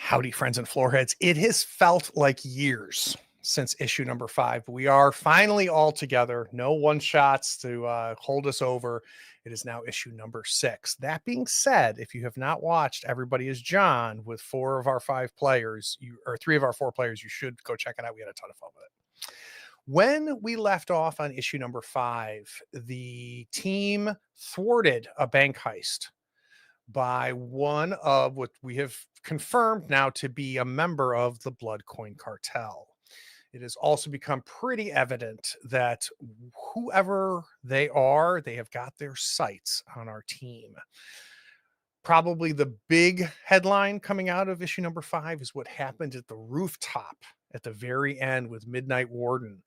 Howdy, friends and floorheads. It has felt like years since issue number 5. We are finally all together. No one shots to hold us over. It is now issue number 6. That being said, if you have not watched Everybody is John with 4 of our 5 players, or 3 of our 4 players, you should go check it out. We had a ton of fun with it. When we left off on issue number 5, the team thwarted a bank heist by one of what we have confirmed now to be a member of the Blood Coin Cartel. It has also become pretty evident that whoever they are, they have got their sights on our team. Probably the big headline coming out of issue number 5 is what happened at the rooftop at the very end with Midnight Warden.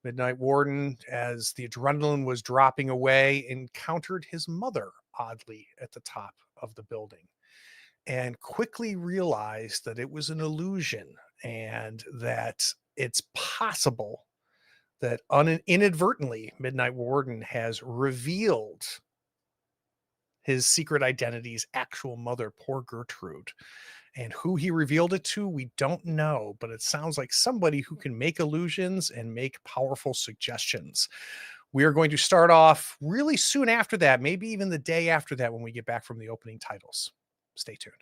Midnight Warden, as the adrenaline was dropping away, encountered his mother, oddly, at the top of the building and quickly realized that it was an illusion and that it's possible that inadvertently Midnight Warden has revealed his secret identity's actual mother, poor Gertrude. And who he revealed it to, we don't know, but it sounds like somebody who can make illusions and make powerful suggestions. We are going to start off really soon after that, maybe even the day after that when we get back from the opening titles. Stay tuned.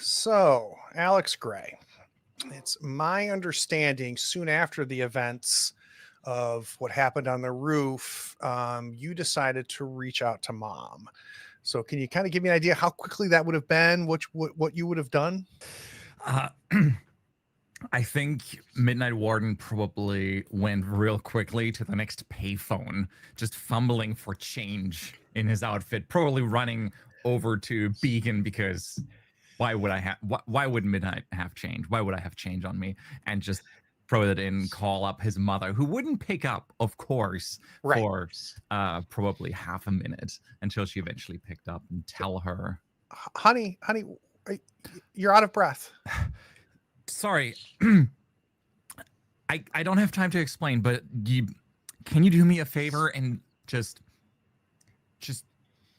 So, Alex Gray, it's my understanding soon after the events of what happened on the roof, you decided to reach out to Mom. So, can you kind of give me an idea how quickly that would have been? What you would have done? I think Midnight Warden probably went real quickly to the next payphone, just fumbling for change in his outfit, probably running over to Beacon because why would Midnight have change? Why would I have change on me? And just throw it in, call up his mother, who wouldn't pick up, of course, Right. for probably half a minute until she eventually picked up and tell her, honey, you're out of breath. Sorry, I don't have time to explain, but can you do me a favor and just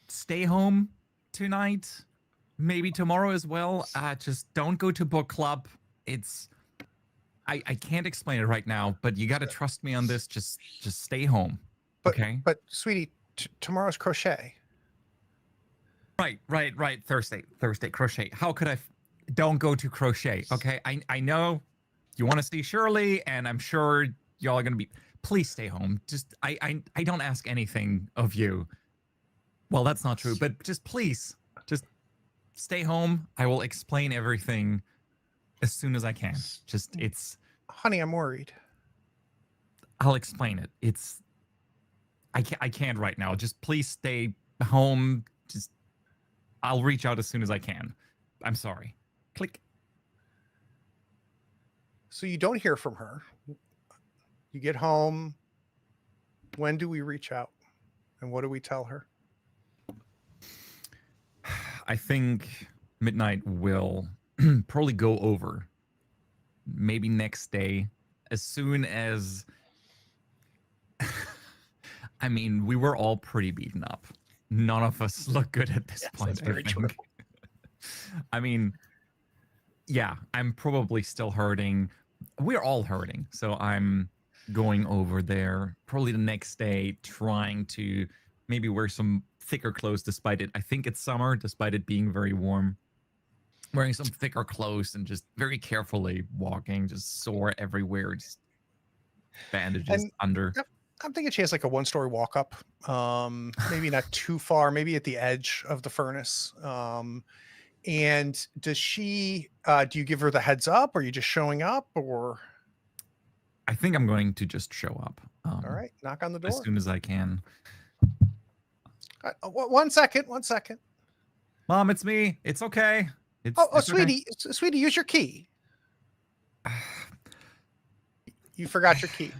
stay home tonight? Maybe tomorrow as well. Just don't go to book club. I can't explain it right now, but you got to trust me on this. Just stay home. Okay. But sweetie, tomorrow's crochet. Right. Thursday crochet. How could I? Don't go to crochet. Okay. I know you want to see Shirley, and I'm sure y'all are gonna be. Please stay home. Just I don't ask anything of you. Well, that's not true, but just please, just stay home. I will explain everything as soon as I can. Honey, I'm worried. I'll explain it. I can't right now. Just please stay home. I'll reach out as soon as I can. I'm sorry. Click. So you don't hear from her. You get home. When do we reach out? And what do we tell her? I think Midnight will probably go over maybe next day, as soon as I mean, we were all pretty beaten up. None of us look good at this point. That's very true. I mean, yeah, I'm probably still hurting. We're all hurting. So I'm going over there probably the next day, trying to maybe wear some thicker clothes despite it. I think it's summer, despite it being very warm. wearing some thicker clothes and just very carefully walking, just sore everywhere, just bandages And under. yep, I'm thinking she has like a 1-story walk up, maybe not too far, maybe at the edge of the furnace. And does she, do you give her the heads up? Or are you just showing up or, I think I'm going to just show up all right, knock on the as door. soon as I can. 1 second, 1 second. Mom, it's me. It's okay. Oh, It's okay. sweetie, sweetie, use your key. You forgot your key.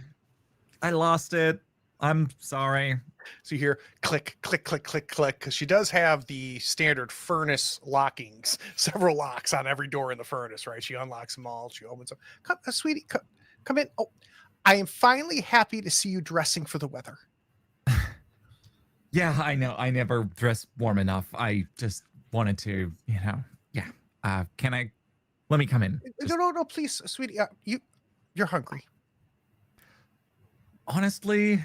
I lost it. I'm sorry. So you hear click, click, click, click, click, because she does have the standard furnace lockings, several locks on every door in the furnace, right? She unlocks them all. She opens them. Come, sweetie, come in. Oh, I am finally happy to see you dressing for the weather. Yeah, I know. I never dress warm enough. I just wanted to, yeah. Let me come in. No, please, sweetie. You're hungry. Honestly,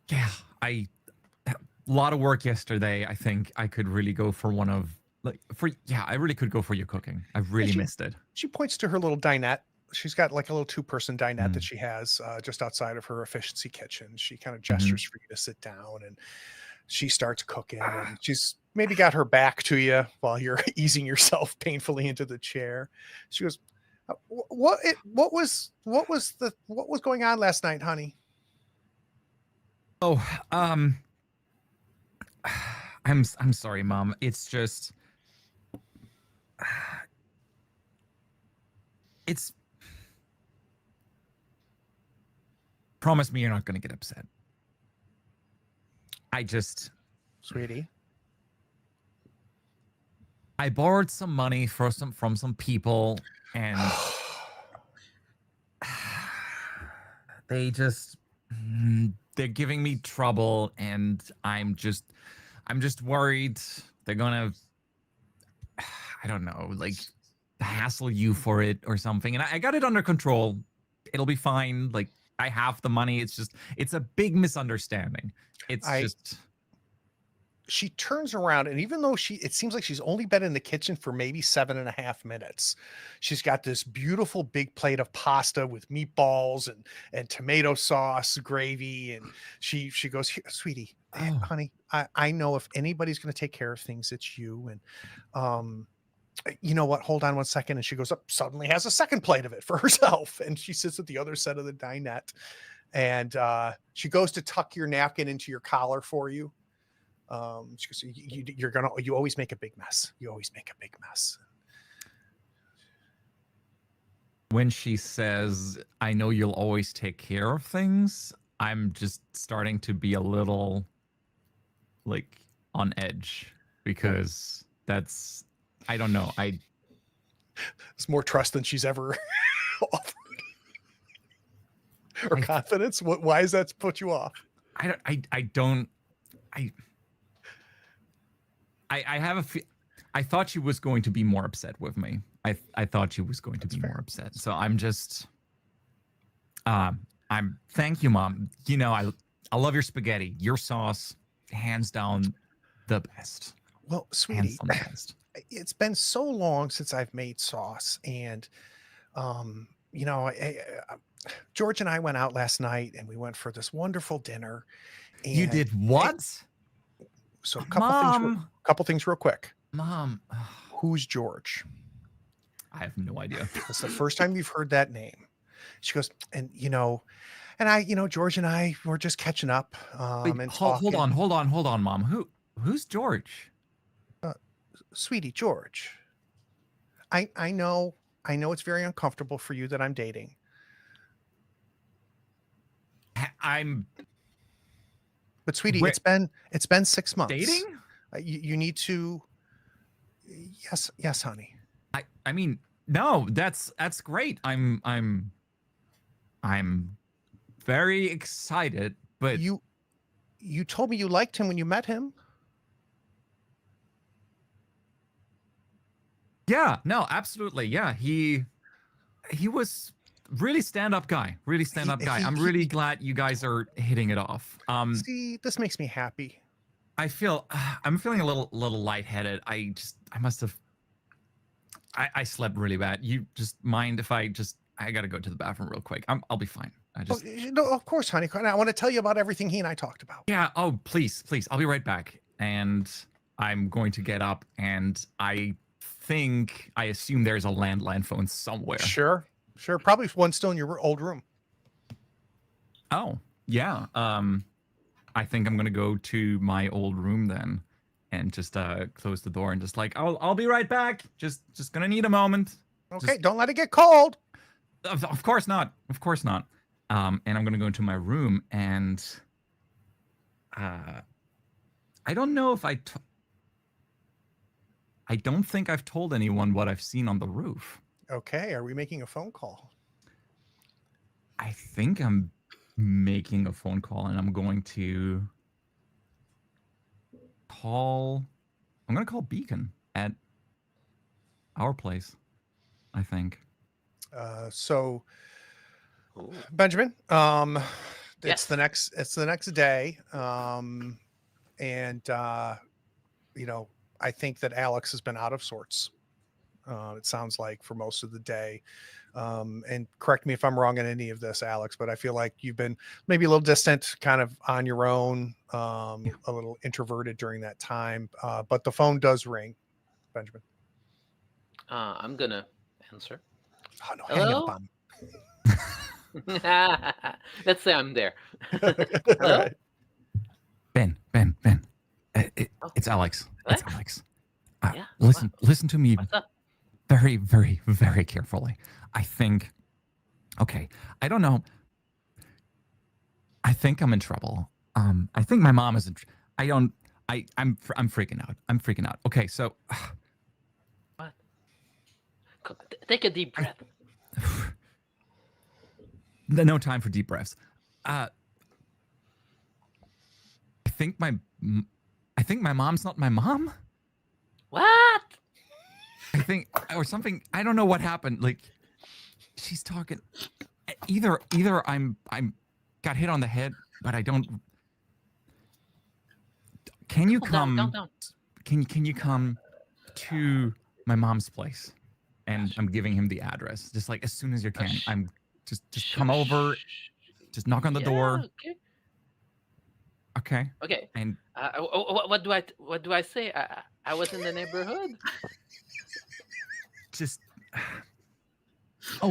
yeah, a lot of work yesterday. I think I could really go for I really could go for your cooking. I really missed it. She points to her little dinette. She's got like a little 2-person dinette that Mm. she has just outside of her efficiency kitchen. She kind of Mhm. gestures for you to sit down, and she starts cooking, and she's maybe got her back to you while you're easing yourself painfully into the chair. She goes, what was going on last night, honey? Oh, I'm sorry, Mom. It's just it's promise me you're not going to get upset. Sweetie, I borrowed some money from some people, and they're giving me trouble, and I'm just worried they're gonna I don't know, like hassle you for it or something. And I got it under control. It'll be fine. Like I have the money. It's a big misunderstanding. She turns around, and even though it seems like she's only been in the kitchen for maybe 7.5 minutes, she's got this beautiful big plate of pasta with meatballs and tomato sauce, gravy. And she goes, "Here, sweetie, honey, I know if anybody's going to take care of things, it's you. And, you know what? Hold on 1 second." And she goes up, suddenly has a second plate of it for herself. And she sits at the other side of the dinette, and she goes to tuck your napkin into your collar for you. She goes, you always make a big mess. You always make a big mess. When she says, "I know you'll always take care of things," I'm just starting to be a little like on edge, because I don't know. It's more trust than she's ever offered. Or confidence. Why does that put you off? I thought she was going to be more upset with me. I thought she was going to be fair. more upset. So I'm just thank you, Mom. You know, I love your spaghetti. Your sauce, hands down the best. Well, sweetie, Hands down the best. it's been so long since I've made sauce, and you know, George and I went out last night, and we went for this wonderful dinner. And You did what? So a Mom. couple things real quick. Mom. Who's George? I have no idea. It's the first time you've heard that name. She goes, and George and I were just catching up. Wait, And hold on, Mom. Who's George? Sweetie, George. I know it's very uncomfortable for you that I'm dating. But sweetie, it's been 6 months. Dating? You need to. Yes, honey. I mean, no, that's great. I'm very excited, but You told me you liked him when you met him. yeah, no, absolutely. Yeah, he was really stand-up guy. Really stand-up guy. I'm really glad you guys are hitting it off. See, this makes me happy. I'm feeling a little lightheaded. I must have I slept really bad. You just mind if I gotta go to the bathroom real quick. I'll be fine. No, of course, honey. I want to tell you about everything he and I talked about. Yeah. Oh, please. I'll be right back. And I'm going to get up, and I assume there's a landline phone somewhere. Sure. Probably one still in your old room. Oh, yeah. I think I'm gonna go to my old room then, and just close the door and just like I'll be right back. Just gonna need a moment. Okay, don't let it get cold. Of course not. Of course not. And I'm gonna go into my room, and I don't know if I don't think I've told anyone what I've seen on the roof. Okay, are we making a phone call? I think I'm making a phone call, and I'm going to call Beacon at our place, I think. So Ooh. Benjamin, Yes. it's the next day. I think that Alex has been out of sorts. It sounds like for most of the day. And correct me if I'm wrong in any of this, Alex, but I feel like you've been maybe a little distant, kind of on your own, a little introverted during that time. But the phone does ring, Benjamin. I'm gonna answer. Oh no, hang up Hello? on me. Let's say I'm there. All Hello? right. Ben. It's Alex. It's Alex? Alex. Yeah, Listen to me What's up? very, very, very carefully. Okay, I don't know. I think I'm in trouble. I think my mom is in. I'm freaking out. I'm freaking out. Okay, so What? Take a deep breath. no time for deep breaths. I think my mom's not my mom. What? I think or something. I don't know what happened. Like she's talking. Either I'm got hit on the head, but I don't. Can you come? Down. Can you come to my mom's place? And I'm giving him the address, just like as soon as you can. I'm just come over, just knock on the door. Okay. Okay. And what do I say? I was in the neighborhood. just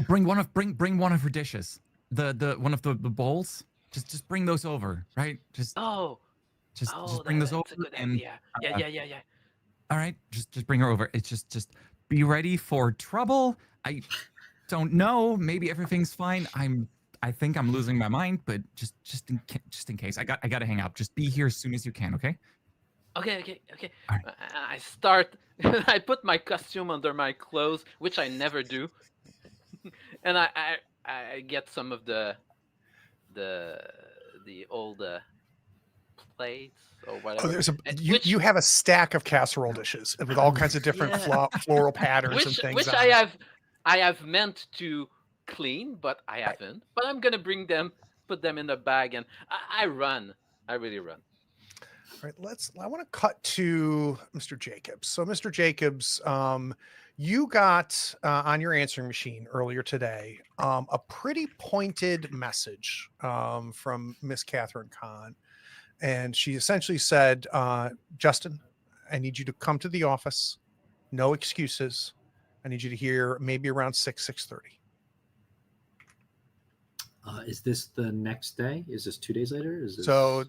bring one of her dishes. The one of the bowls. Just bring those over, right? Just bring those over. That's a good and idea. Yeah. all right, just bring her over. It's just be ready for trouble. I don't know. Maybe everything's fine. I think I'm losing my mind, but just in case, I gotta hang out. Just be here as soon as you can, okay? Okay. All right. I start. I put my costume under my clothes, which I never do, and I get some of the old plates or whatever. You have a stack of casserole dishes with all kinds of different floral patterns and things. Which I have meant to clean, but I haven't. But I'm gonna put them in the bag, and I run. I really run. All right, I want to cut to Mr. Jacobs. So, Mr. Jacobs, you got on your answering machine earlier today a pretty pointed message from Miss Catherine Kahn. And she essentially said, Justin, I need you to come to the office. No excuses. I need you to hear maybe around 6:30. Is this the next day? Is this 2 days later? So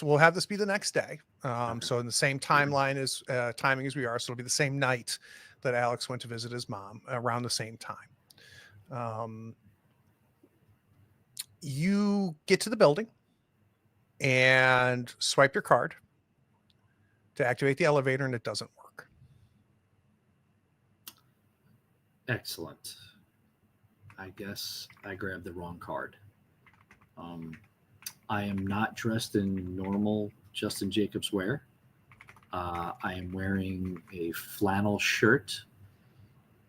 we'll have this be the next day. So in the same timing as we are. So it'll be the same night that Alex went to visit his mom around the same time. You get to the building and swipe your card to activate the elevator, and it doesn't work. Excellent. I guess I grabbed the wrong card. I am not dressed in normal Justin Jacobs wear. I am wearing a flannel shirt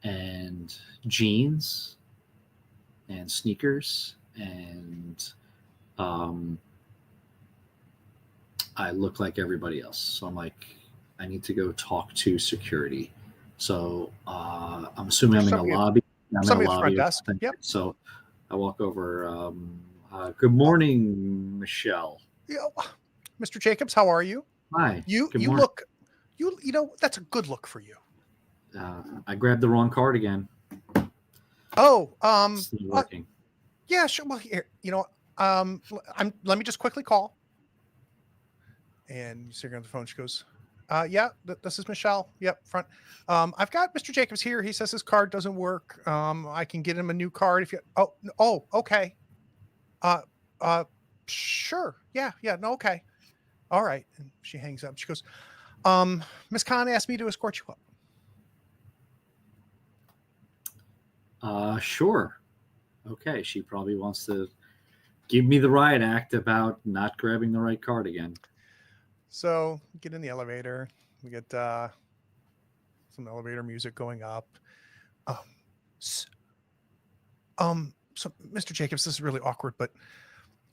and jeans and sneakers, and I look like everybody else. So I'm like, I need to go talk to security. So I'm assuming I'm in a Somebody- lobby. I'm in a somebody at the front lobby or desk. something. Yep. So I walk over. Good morning, Michelle. Yeah, Mr. Jacobs, how are you? Hi. You Good you morning. look you know that's a good look for you. I grabbed the wrong card again. Oh, It's not working. yeah, sure. Well, here, let me just quickly call. And you see her on the phone. She goes, yeah, this is Michelle. Yep, front. I've got Mr. Jacobs here. He says his card doesn't work. I can get him a new card if you. Oh, okay. Uh, sure. Yeah, no, okay. All right. And she hangs up. She goes, Miss Khan asked me to escort you up. Sure. Okay. She probably wants to give me the riot act about not grabbing the right card again. So get in the elevator. We get some elevator music going up. So Mr. Jacobs, this is really awkward, but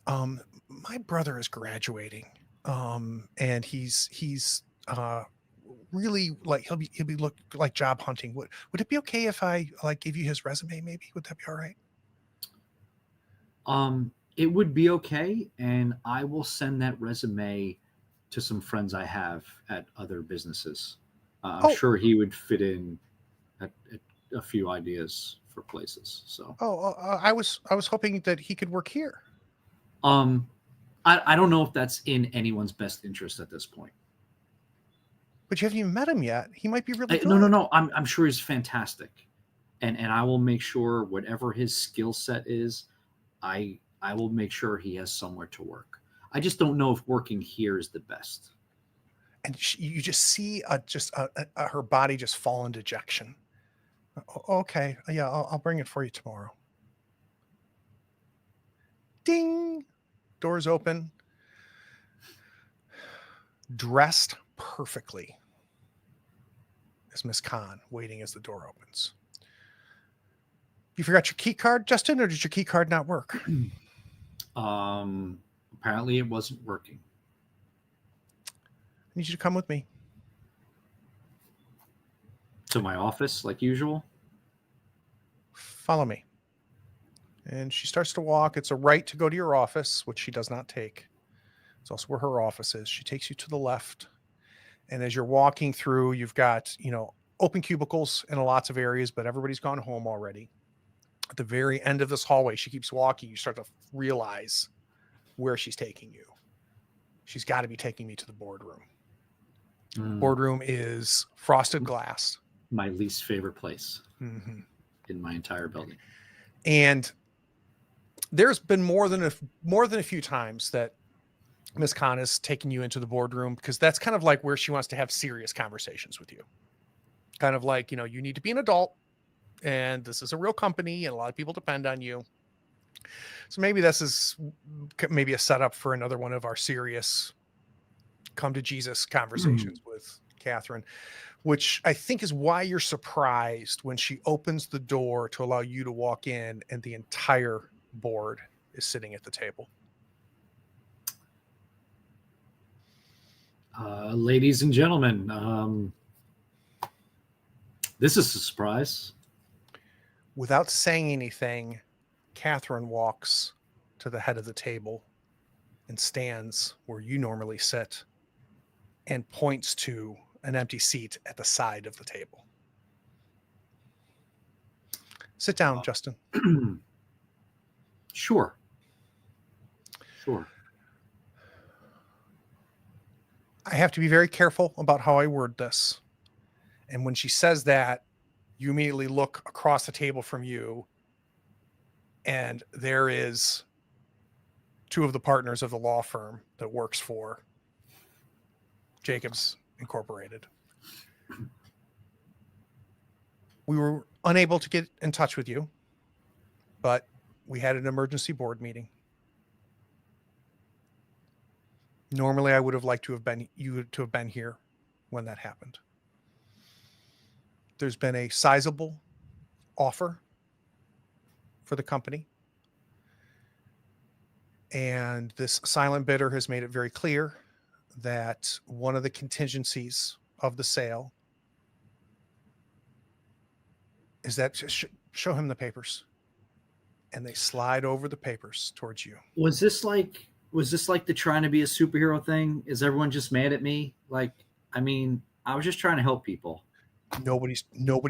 my brother is graduating. And he's really like he'll be look like job hunting. Would it be okay if I like give you his resume? Maybe would that be all right? It would be okay, and I will send that resume to some friends I have at other businesses. I'm sure he would fit in at a few ideas for places. So, I was hoping that he could work here. I don't know if that's in anyone's best interest at this point. But you haven't even met him yet. He might be really good. No. I'm sure he's fantastic, and I will make sure whatever his skill set is, I will make sure he has somewhere to work. I just don't know if working here is the best. And you just see her body just fall in dejection. Okay, yeah, I'll bring it for you tomorrow. Ding, doors open. Dressed perfectly is Miss Khan, waiting as the door opens. You forgot your key card, Justin, or did your key card not work? Apparently it wasn't working. I need you to come with me. To my office, like usual? Follow me. And she starts to walk. It's a right to go to your office, which she does not take. It's also where her office is. She takes you to the left. And as you're walking through, you've got, open cubicles in lots of areas, but everybody's gone home already. At the very end of this hallway, she keeps walking. You start to realize where she's taking you. She's got to be taking me to the boardroom. Boardroom is frosted glass. My least favorite place in my entire building. And there's been more than a few times that Miss Khan has taken you into the boardroom, because that's kind of like where she wants to have serious conversations with you. Kind of like, you need to be an adult, and this is a real company and a lot of people depend on you. So maybe this is maybe a setup for another one of our serious come to Jesus conversations with Catherine, which I think is why you're surprised when she opens the door to allow you to walk in and the entire board is sitting at the table. Ladies and gentlemen, this is a surprise. Without saying anything, Catherine walks to the head of the table and stands where you normally sit and points to an empty seat at the side of the table. Sit down, Justin. Sure. I have to be very careful about how I word this. And when she says that, you immediately look across the table from you, and there is two of the partners of the law firm that works for Jacobs Incorporated. We were unable to get in touch with you, but we had an emergency board meeting. Normally, I would have liked to have been here when that happened. There's been a sizable offer for the company, and this silent bidder has made it very clear that one of the contingencies of the sale is that show him the papers. And they slide over the papers towards you. Was this like the trying to be a superhero thing? Is everyone just mad at me? Like, I mean, I was just trying to help people. Nobody's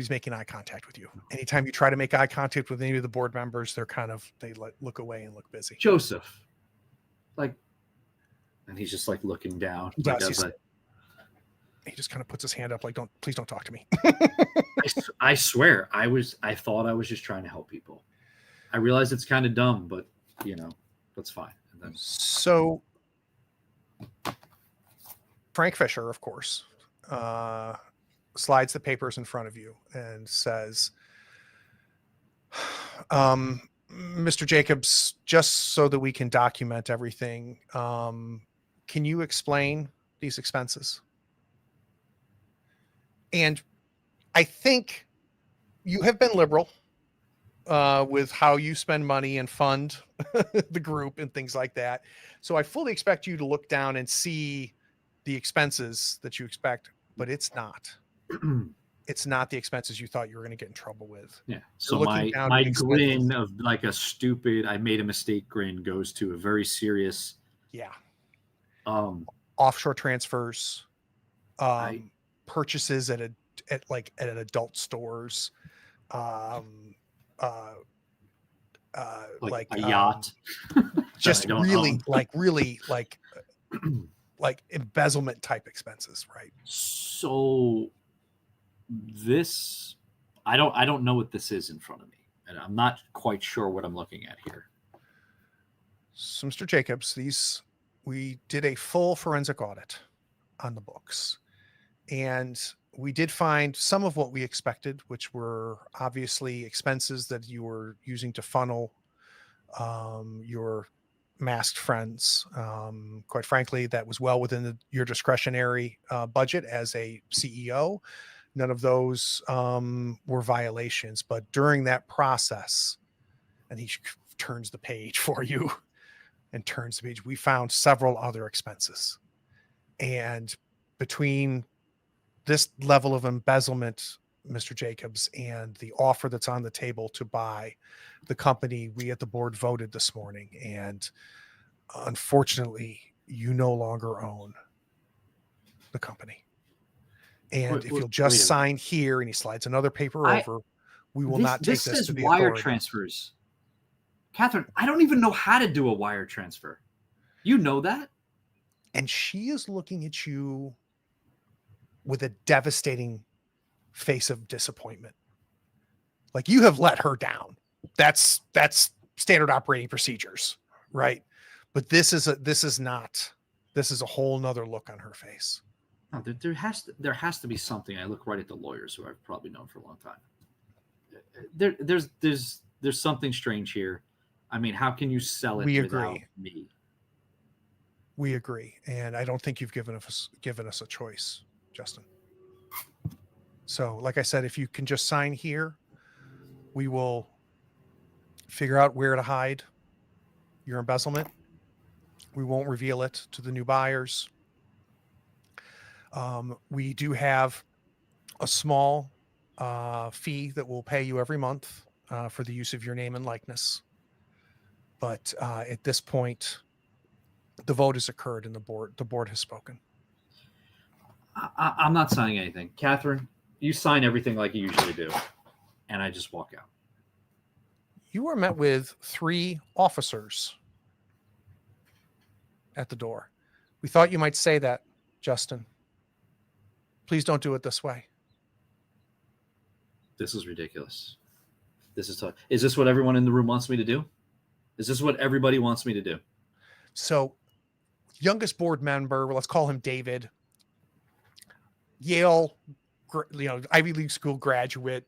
making eye contact with you. Anytime you try to make eye contact with any of the board members, they look away and look busy. Joseph, like, and he's just like looking down. He does. He just kind of puts his hand up, like, please don't talk to me. I swear, I thought I was just trying to help people. I realize it's kind of dumb, but that's fine. And then... So Frank Fisher, of course, slides the papers in front of you and says, Mr. Jacobs, just so that we can document everything, can you explain these expenses? And I think you have been liberal with how you spend money and fund the group and things like that. So I fully expect you to look down and see the expenses that you expect, but it's not. It's not the expenses you thought you were going to get in trouble with. Yeah. So my grin of like a stupid, I made a mistake grin goes to a very serious. Yeah. Offshore transfers, purchases at adult stores, like a yacht, just really like embezzlement type expenses, right? So this, I don't know what this is in front of me, and I'm not quite sure what I'm looking at here. So, Mr. Jacobs, we did a full forensic audit on the books, and we did find some of what we expected, which were obviously expenses that you were using to funnel your masked friends. Quite frankly, that was well within your discretionary budget as a CEO. None of those were violations, but during that process, and he turns the page for you and turns the page, we found several other expenses. And between this level of embezzlement, Mr. Jacobs, and the offer that's on the table to buy the company, we at the board voted this morning. And unfortunately, you no longer own the company. And if you'll just sign here, and he slides another paper over, we will not take this to the wire authority. Transfers. Catherine, I don't even know how to do a wire transfer. You know that? And she is looking at you with a devastating face of disappointment. Like, you have let her down. That's standard operating procedures, right? But this is a whole nother look on her face. No, there has to be something. I look right at the lawyers who I've probably known for a long time. There's something strange here. I mean, how can you sell it without me? We agree, and I don't think you've given us a choice, Justin. So, like I said, if you can just sign here, we will figure out where to hide your embezzlement. We won't reveal it to the new buyers. We do have a small fee that we'll pay you every month for the use of your name and likeness. But at this point, the vote has occurred and the board has spoken. I'm not signing anything. Catherine, you sign everything like you usually do. And I just walk out. You are met with 3 officers at the door. We thought you might say that, Justin. Please don't do it this way. This is ridiculous. This is tough. Is this what everyone in the room wants me to do? Is this what everybody wants me to do? So, youngest board member, let's call him David, Yale, Ivy League school graduate,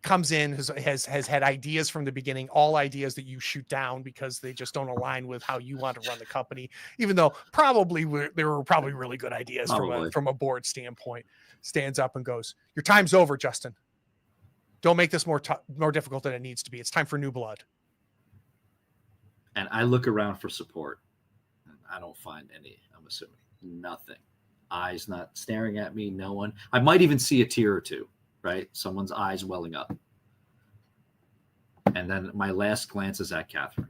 comes in, has had ideas from the beginning, all ideas that you shoot down because they just don't align with how you want to run the company, even though they were probably really good ideas from a board standpoint. Stands up and goes, "Your time's over, Justin. Don't make this more difficult than it needs to be. It's time for new blood." And I look around for support. And I don't find any, I'm assuming. Nothing. Eyes not staring at me, no one. I might even see a tear or two. right? Someone's eyes welling up. And then my last glance is at Catherine.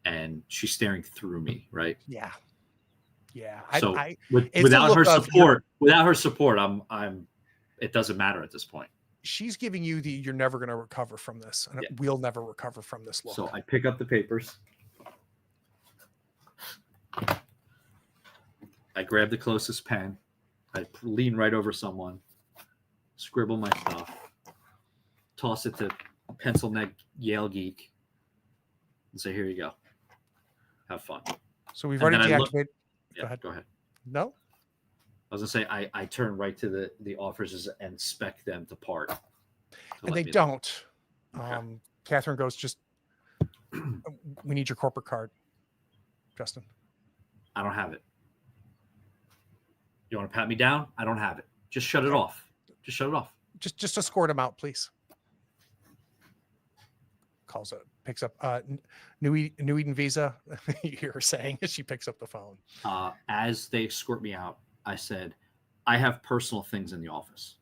And she's staring through me, right? Yeah. Yeah. So it's a without look her of support, I'm it doesn't matter at this point. she's giving you the you're never going to recover from this, and Yeah. we'll never recover from this look. So I pick up the papers. I grab the closest pen. I lean right over someone, scribble my stuff, toss it to pencil neck Yale geek, and say, "Here you go. Have fun." So we've And already then I look- deactivated. Yeah, go ahead. No. I was gonna say I turn right to the officers and spec them to part. to And let they me know. don't. Okay. Catherine goes, just we need your corporate card, Justin. I don't have it. You want to pat me down? I don't have it. Just shut it off. Just shut it off. Just escort him out, please. Calls it, picks up New Eden Visa. You hear her saying as she picks up the phone. As they escort me out, I said, I have personal things in the office.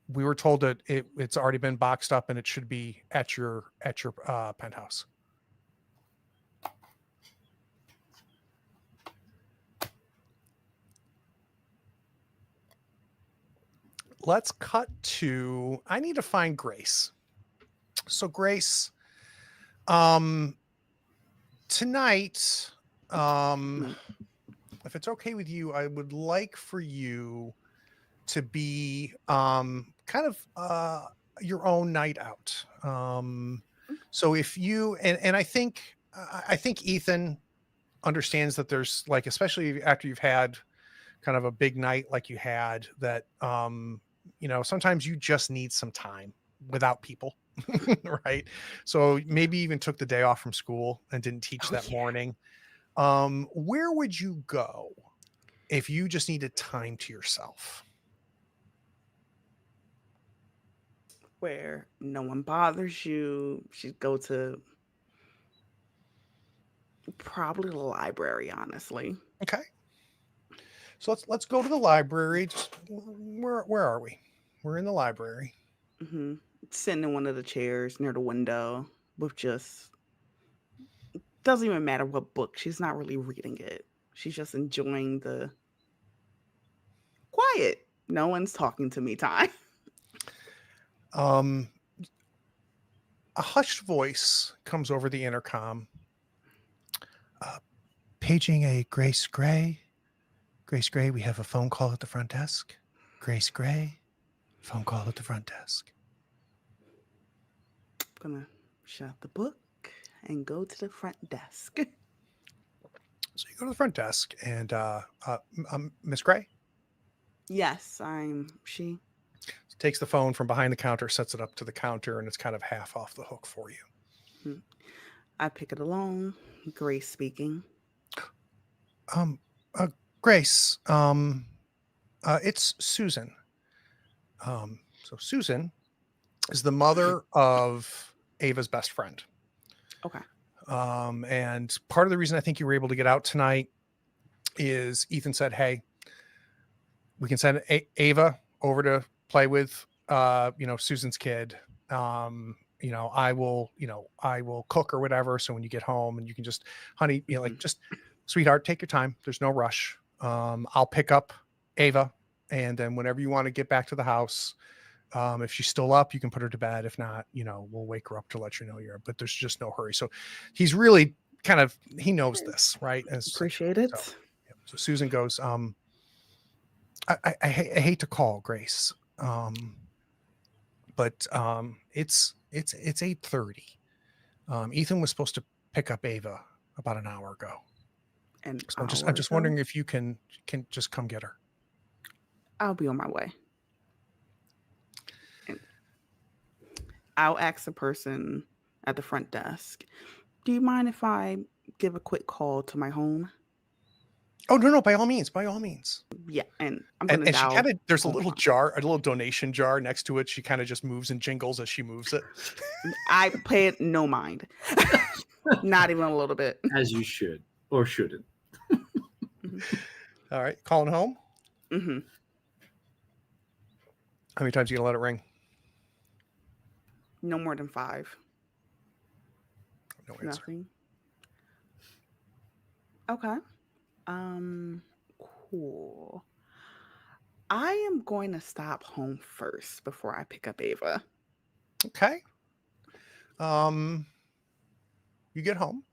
We were told that it's already been boxed up and it should be at your penthouse. Let's cut to, I need to find Grace. So Grace, tonight, if it's okay with you, I would like for you to be kind of your own night out. So if you and I think Ethan understands that there's like, especially after you've had kind of a big night like you had, that sometimes you just need some time without people. Right. So maybe even took the day off from school and didn't teach that morning. Where would you go if you just needed time to yourself? Where no one bothers you. She'd go to probably the library, honestly. Okay. So let's go to the library. Where are we? We're in the library. Mm-hmm. Sitting in one of the chairs near the window with just, doesn't even matter what book. She's not really reading it. She's just enjoying the quiet. No one's talking to me time. A hushed voice comes over the intercom. Paging a Grace Gray. Grace Gray, we have a phone call at the front desk. Grace Gray, phone call at the front desk. I'm gonna shut the book and go to the front desk. So you go to the front desk and Miss Gray Yes, I'm she. takes the phone from behind the counter, sets it up to the counter, and it's kind of half off the hook for you. I pick it along. Grace speaking. Grace, it's Susan. So Susan is the mother of Ava's best friend. Okay. And part of the reason I think you were able to get out tonight is Ethan said, "Hey, we can send Ava over to play with, Susan's kid. I will cook or whatever. So when you get home and you can just, honey, just sweetheart, take your time. There's no rush. I'll pick up Ava. And then whenever you want to get back to the house, if she's still up, you can put her to bed. If not, we'll wake her up to let you know but there's just no hurry." So he's really he knows this, right? Appreciate it. So Susan goes, I hate to call, Grace. But it's 8:30. Ethan was supposed to pick up Ava about an hour ago. And So I'm just wondering if you can just come get her. I'll be on my way. And I'll ask the person at the front desk, do you mind if I give a quick call to my home? Oh, no, by all means. Yeah, and I'm gonna And she dial. there's a home little line. jar, a little donation jar next to it. She kind of just moves and jingles as she moves it. I pay it no mind. Not even a little bit. As you should or shouldn't. All right, calling home. Mm-hmm. How many times are you gonna let it ring? No more than 5. No answer. Nothing. Okay. Cool. I am going to stop home first before I pick up Ava. Okay. You get home.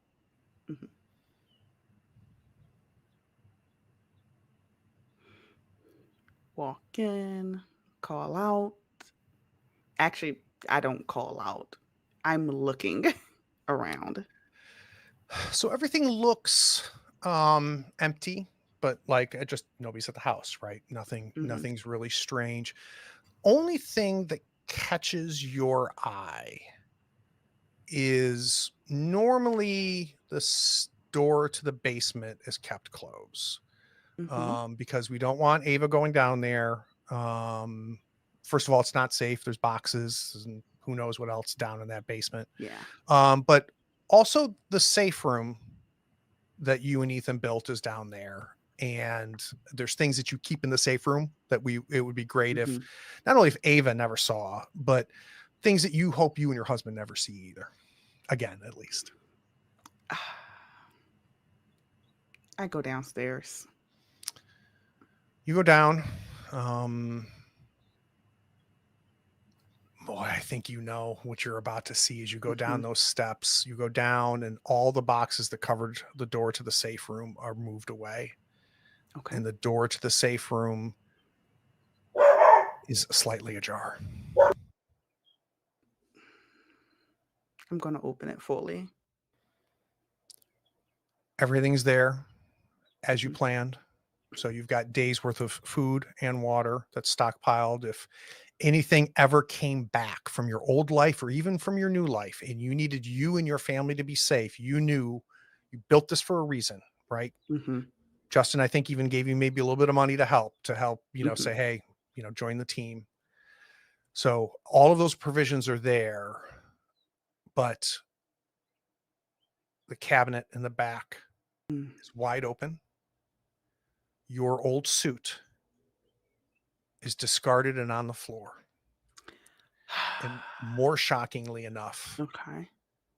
Mhm. Walk in, call out. Actually, I don't call out. I'm looking around. So everything looks empty, but like just nobody's at the house, right? Nothing's really strange. Only thing that catches your eye is normally the door to the basement is kept closed. Because we don't want Ava going down there. First of all, it's not safe. There's boxes and who knows what else down in that basement. Yeah. But also the safe room that you and Ethan built is down there. And there's things that you keep in the safe room that it would be great if not only if Ava never saw, but things that you hope you and your husband never see either. Again, at least. I go downstairs. You go down. Boy, I think you know what you're about to see as you go down those steps. You go down, and all the boxes that covered the door to the safe room are moved away. Okay. And the door to the safe room is slightly ajar. I'm going to open it fully. Everything's there as you planned. So you've got days worth of food and water that's stockpiled. If anything ever came back from your old life or even from your new life and you needed you and your family to be safe, you knew you built this for a reason, right? Justin, I think, even gave you maybe a little bit of money to help, say, hey, join the team. So all of those provisions are there, but the cabinet in the back is wide open. Your old suit is discarded and on the floor. And more shockingly enough,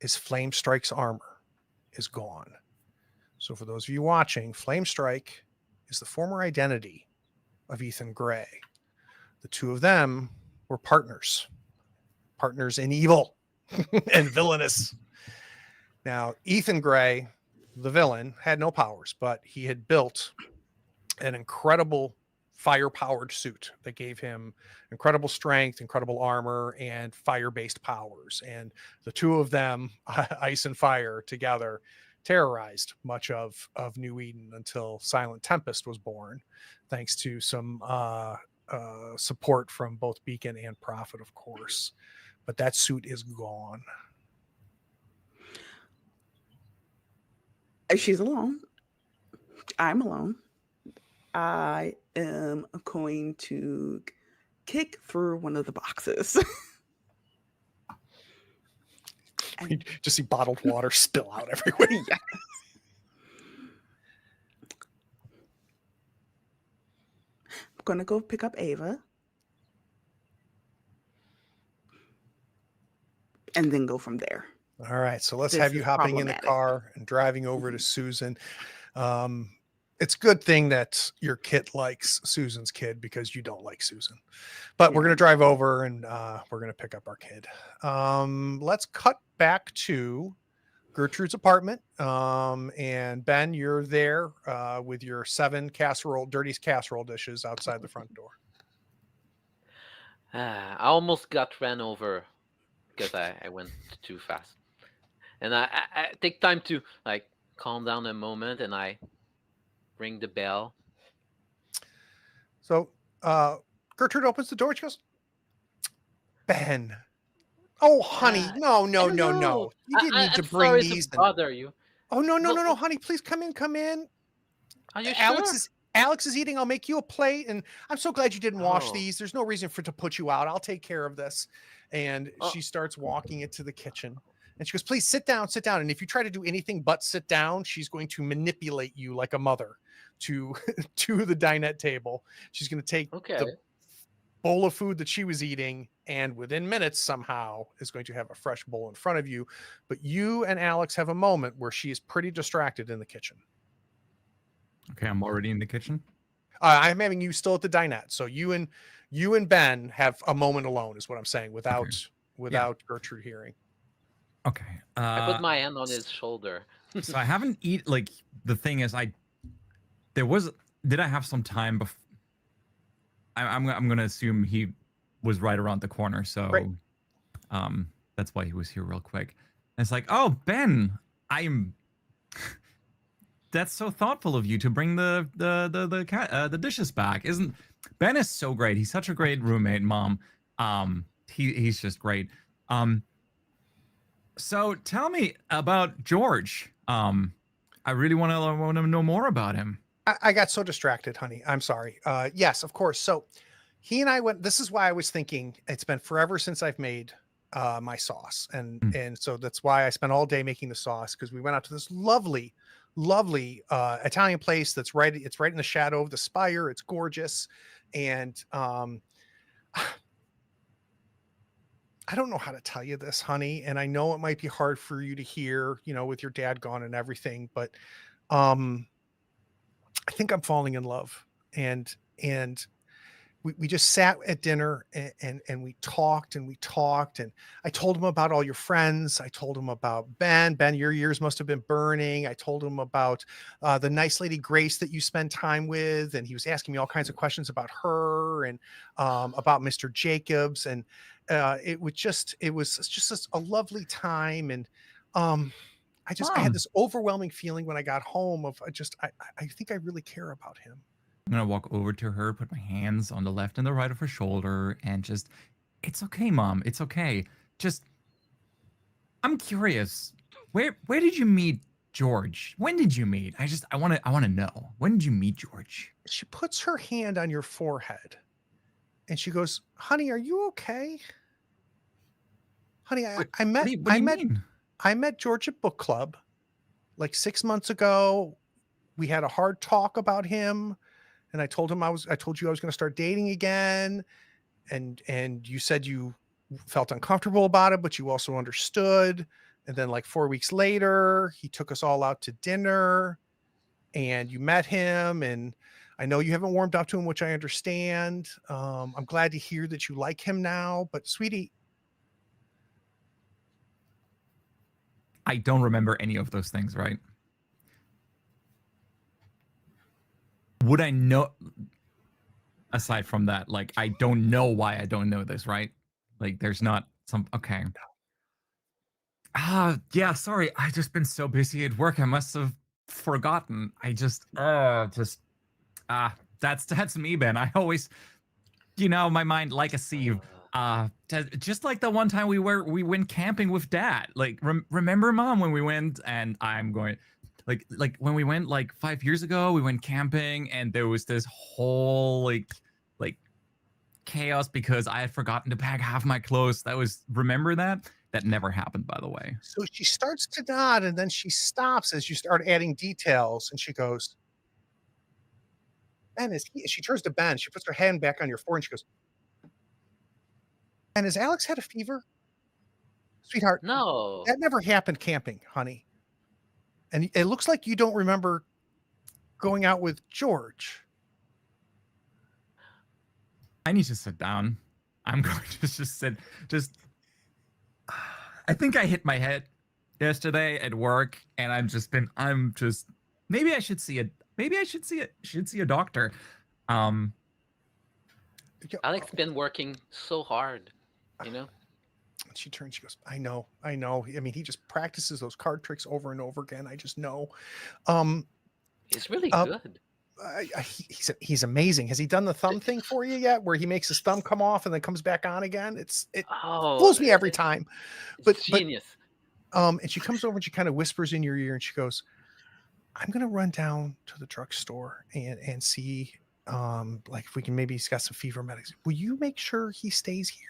is Flame Strike's armor is gone. So for those of you watching, Flame Strike is the former identity of Ethan Gray. The two of them were partners in evil and villainous. Now, Ethan Gray, the villain, had no powers, but he had built an incredible fire-powered suit that gave him incredible strength, incredible armor, and fire-based powers. And the two of them, ice and fire together, terrorized much of New Eden until Silent Tempest was born, thanks to some support from both Beacon and Prophet, of course. But that suit is gone. She's alone. I'm alone. I am going to kick through one of the boxes. You just see bottled water spill out everywhere. Yes. I'm going to go pick up Ava. And then go from there. All right. So let's have you hopping in the car and driving over to Susan. It's a good thing that your kid likes Susan's kid because you don't like Susan. But we're going to drive over and we're going to pick up our kid. Let's cut back to Gertrude's apartment. And Ben, you're there with your 7 dirty casserole dishes outside the front door. I almost got ran over because I went too fast. And I take time to calm down a moment, and I ring the bell. So Gertrude opens the door. She goes, Ben. Oh, honey. No. You didn't need to bring these. To bother you. Oh, no, honey. Please come in. Are you Alex sure? Alex is eating. I'll make you a plate. And I'm so glad you didn't wash these. There's no reason to put you out. I'll take care of this. And she starts walking into the kitchen. And she goes, please sit down. And if you try to do anything but sit down, she's going to manipulate you like a mother to the dinette table. She's going to take bowl of food that she was eating, and within minutes somehow is going to have a fresh bowl in front of you. But you and Alex have a moment where she is pretty distracted in the kitchen. Okay, I'm already in the kitchen. I'm having you still at the dinette, so you and Ben have a moment alone, is what I'm saying, without Gertrude hearing. Okay. I put my hand on his shoulder. So I haven't like the thing is did I have some time before? I'm gonna assume he was right around the corner, so Right. That's why he was here real quick. And it's like, oh Ben, that's so thoughtful of you to bring the dishes back. Isn't Ben is so great? He's such a great roommate, Mom. He's just great. So tell me about George. I really want to know more about him. I got so distracted, honey. I'm sorry. Yes, of course. So he and I went. This is why I was thinking it's been forever since I've made my sauce, and so that's why I spent all day making the sauce, because we went out to this lovely Italian place that's right. It's right in the shadow of the spire. It's gorgeous, and I don't know how to tell you this, honey, and I know it might be hard for you to hear, with your dad gone and everything, but I think I'm falling in love, and we just sat at dinner and we talked and I told him about all your friends. I told him about Ben. Ben, your ears must have been burning. I told him about the nice lady Grace that you spend time with, and he was asking me all kinds of questions about her and about Mr. Jacobs, and it was just a lovely time, and I had this overwhelming feeling when I got home of I think I really care about him. I'm gonna walk over to her, put my hands on the left and the right of her shoulder, and just, it's okay, Mom. It's okay. Just, I'm curious. Where did you meet George? When did you meet? I want to know. When did you meet George? She puts her hand on your forehead and she goes, "Honey, are you okay? Honey, I met George at book club like 6 months ago. We had a hard talk about him, and I told you I was going to start dating again, and you said you felt uncomfortable about it, but you also understood. And then like 4 weeks later, he took us all out to dinner, and you met him, and I know you haven't warmed up to him, which I understand. I'm glad to hear that you like him now, but sweetie." I don't remember any of those things, right? Would I know, aside from that, like, I don't know why I don't know this, right? Like, there's not some, okay. Yeah, sorry. I've just been so busy at work. I must have forgotten. That's me, Ben. I always, my mind like a sieve. Just like the one time we went camping with Dad. Like, remember, Mom, when we went? And I'm going, like when we went like 5 years ago, we went camping, and there was this whole like chaos because I had forgotten to pack half my clothes. Remember that? That never happened, by the way. So she starts to nod, and then she stops as you start adding details, and she goes, "Ben, she turns to Ben. She puts her hand back on your forehead, and she goes, "And has Alex had a fever? Sweetheart, No. that never happened camping, honey. And it looks like you don't remember going out with George." I need to sit down. I'm going to just sit. I think I hit my head yesterday at work, and maybe I should see a doctor. Alex been working so hard, And she turns, she goes, I know. I mean, he just practices those card tricks over and over again. I just know. He's really good. He's amazing. Has he done the thumb thing for you yet, where he makes his thumb come off and then comes back on again? It fools me every time. But genius. And she comes over and she kind of whispers in your ear, and she goes, "I'm gonna run down to the drugstore and see like if we can, maybe he's got some fever medicine. Will you make sure he stays here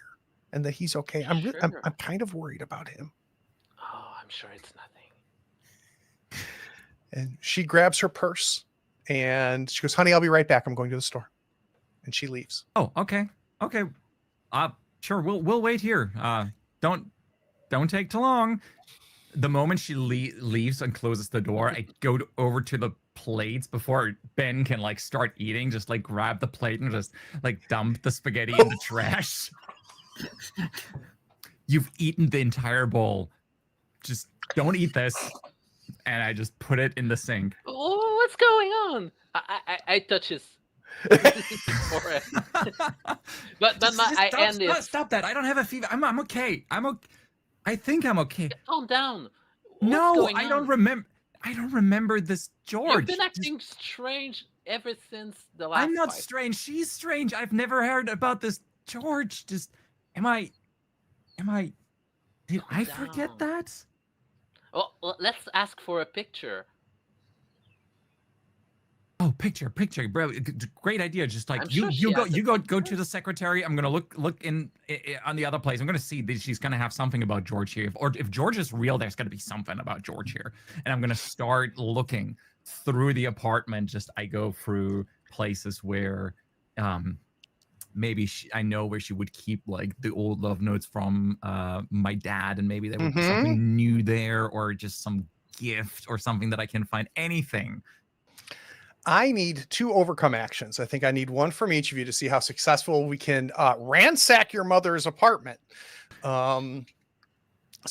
and that he's okay? I'm kind of worried about him." Oh, I'm sure it's nothing. And she grabs her purse and she goes, "Honey, I'll be right back. I'm going to the store." And she leaves. Oh, okay. Okay. Sure. We'll wait here. Don't take too long. The moment she leaves and closes the door, I go over to the plates before Ben can like start eating. Just like grab the plate and just like dump the spaghetti in the trash. You've eaten the entire bowl. Just don't eat this. And I just put it in the sink. Oh, what's going on? I touch his forehead. But I end it. Stop that! I don't have a fever. I'm okay. I'm okay. I think I'm okay. Calm down. No, I don't remember. I don't remember this George. You've been acting strange ever since the last. I'm not fight. strange. She's strange. I've never heard about this George. Just am I? Did I forget that? Well, let's ask for a picture. Oh, picture, bro. Great idea. Just like I'm you sure go to the secretary. I'm gonna look in on the other place. I'm gonna see that she's gonna have something about George here. Or if George is real, there's gonna be something about George here. And I'm gonna start looking through the apartment. Just I go through places where, maybe I know where she would keep like the old love notes from my dad, and maybe there would be something new there, or just some gift or something that I can find. Anything. I need 2 overcome actions. I think I need one from each of you to see how successful we can ransack your mother's apartment. So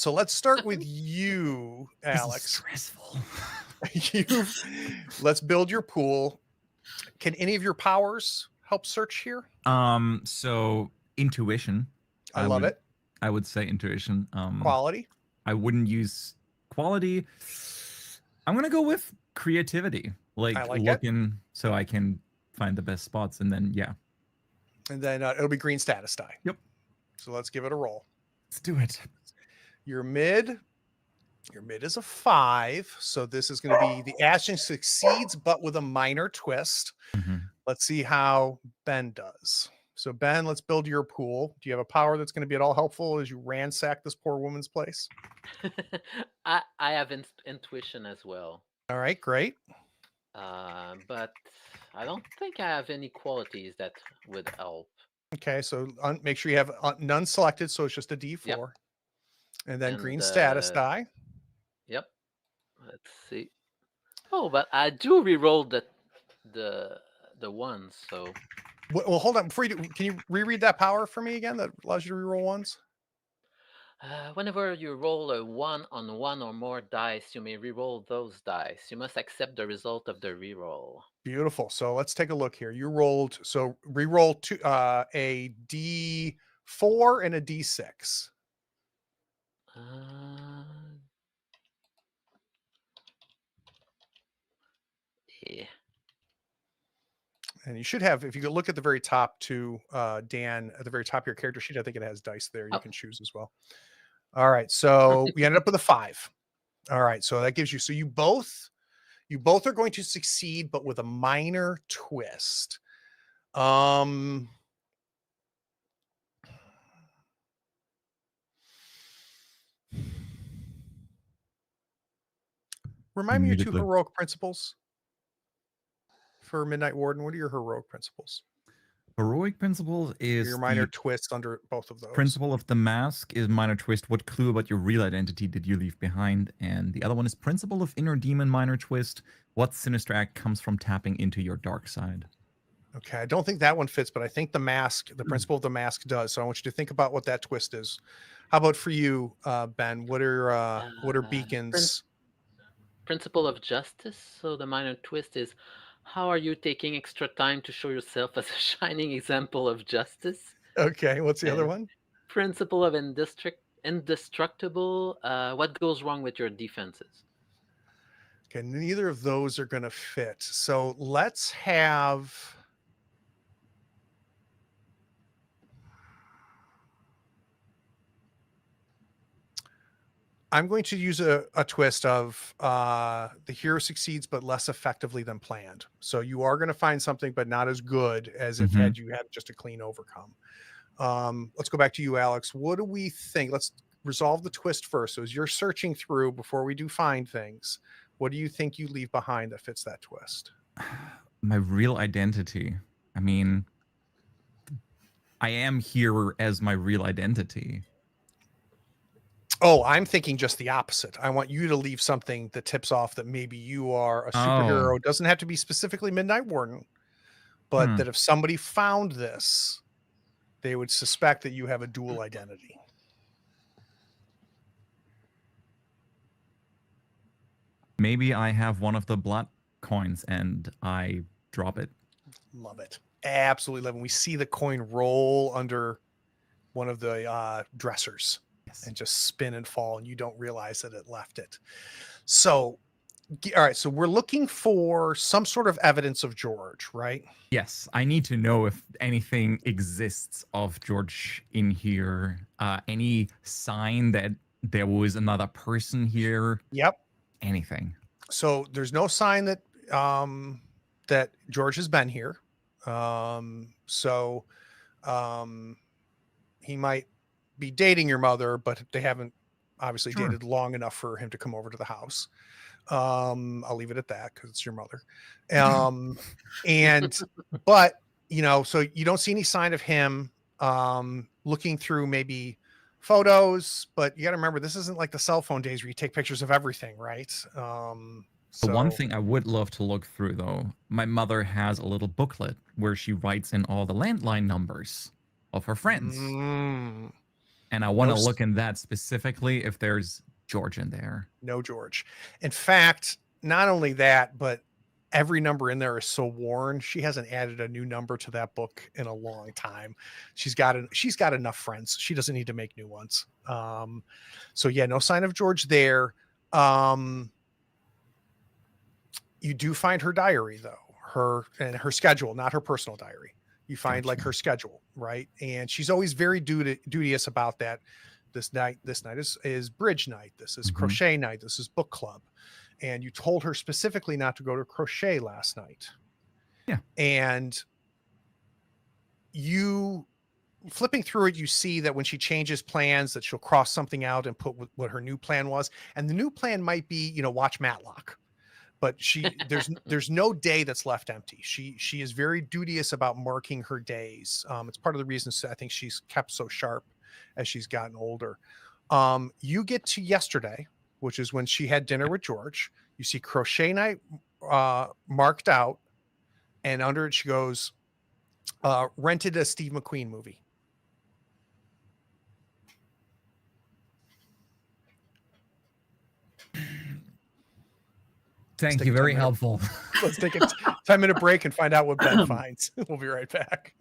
let's start with you, Alex. This is stressful. Let's build your pool. Can any of your powers help search here? So intuition. I love it. I would say intuition. Quality. I wouldn't use quality. I'm gonna go with creativity. Like looking so I can find the best spots, and then and then it'll be green status die. Yep. So let's give it a roll. Let's do it. Your mid is a 5, so this is going to be the action succeeds, but with a minor twist. Let's see how Ben does. So Ben, let's build your pool. Do you have a power that's going to be at all helpful as you ransack this poor woman's place? I have intuition as well. All right, great. But I don't think I have any qualities that would help. Okay, so make sure you have none selected, so it's just a D4. Yep. And then green status die. Yep. Let's see. Oh, but I do reroll the ones, so. Well, hold on. Before you do, can you reread that power for me again that allows you to reroll ones? Whenever you roll a 1 on 1 or more dice, you may reroll those dice. You must accept the result of the reroll. Beautiful. So let's take a look here. You rolled, so reroll a D4 and a D6. Yeah. And you should have, if you could look at the very top to Dan, at the very top of your character sheet, I think it has dice there. You can choose as well. All right. So we ended up with a 5. All right. So that gives you, so you both are going to succeed, but with a minor twist. Remind me your 2 heroic principles for Midnight Warden. What are your heroic principles? Heroic principle is your minor twist under both of those. Principle of the mask is minor twist. What clue about your real identity did you leave behind? And the other one is principle of inner demon, minor twist. What sinister act comes from tapping into your dark side? Okay, I don't think that one fits, but I think the mask, the principle of the mask does. So I want you to think about what that twist is. How about for you, Ben? What are beacons? Principle of justice. So the minor twist is, how are you taking extra time to show yourself as a shining example of justice? Okay, what's the other one? Principle of indestructible. What goes wrong with your defenses? Okay, neither of those are going to fit. So let's have... I'm going to use a twist of the hero succeeds, but less effectively than planned. So you are going to find something, but not as good as if had you had just a clean overcome. Let's go back to you, Alex. What do we think? Let's resolve the twist first. So as you're searching through before we do find things, what do you think you leave behind that fits that twist? My real identity. I mean, I am here as my real identity. Oh, I'm thinking just the opposite. I want you to leave something that tips off that maybe you are a superhero. It doesn't have to be specifically Midnight Warden, but that if somebody found this, they would suspect that you have a dual identity. Maybe I have one of the blood coins and I drop it. Love it. Absolutely love it. We see the coin roll under one of the dressers and just spin and fall, and you don't realize that it left it. So, all right. So we're looking for some sort of evidence of George, right? Yes. I need to know if anything exists of George in here. Any sign that there was another person here. Yep. Anything. So there's no sign that that George has been here. He might be dating your mother, but they haven't obviously dated long enough for him to come over to the house. I'll leave it at that because it's your mother. But you know, so you don't see any sign of him looking through maybe photos, but you got to remember, this isn't like the cell phone days where you take pictures of everything, right? The one thing I would love to look through, though, my mother has a little booklet where she writes in all the landline numbers of her friends. And I want to look in that specifically if there's George in there. No George. In fact, not only that, but every number in there is so worn. She hasn't added a new number to that book in a long time. She's got enough friends. She doesn't need to make new ones. So yeah, no sign of George there. You do find her diary though, her schedule, not her personal diary. You find like her schedule, right? And she's always very duteous about that. This night is bridge night. This is crochet night. This is book club. And you told her specifically not to go to crochet last night. Yeah. And you flipping through it, you see that when she changes plans that she'll cross something out and put what her new plan was. And the new plan might be, watch Matlock. But there's no day that's left empty. She is very duteous about marking her days. It's part of the reason I think she's kept so sharp as she's gotten older. You get to yesterday, which is when she had dinner with George. You see crochet night marked out, and under it she goes, rented a Steve McQueen movie. Thank you. Very helpful. Let's take a 10-minute break and find out what Ben finds. We'll be right back.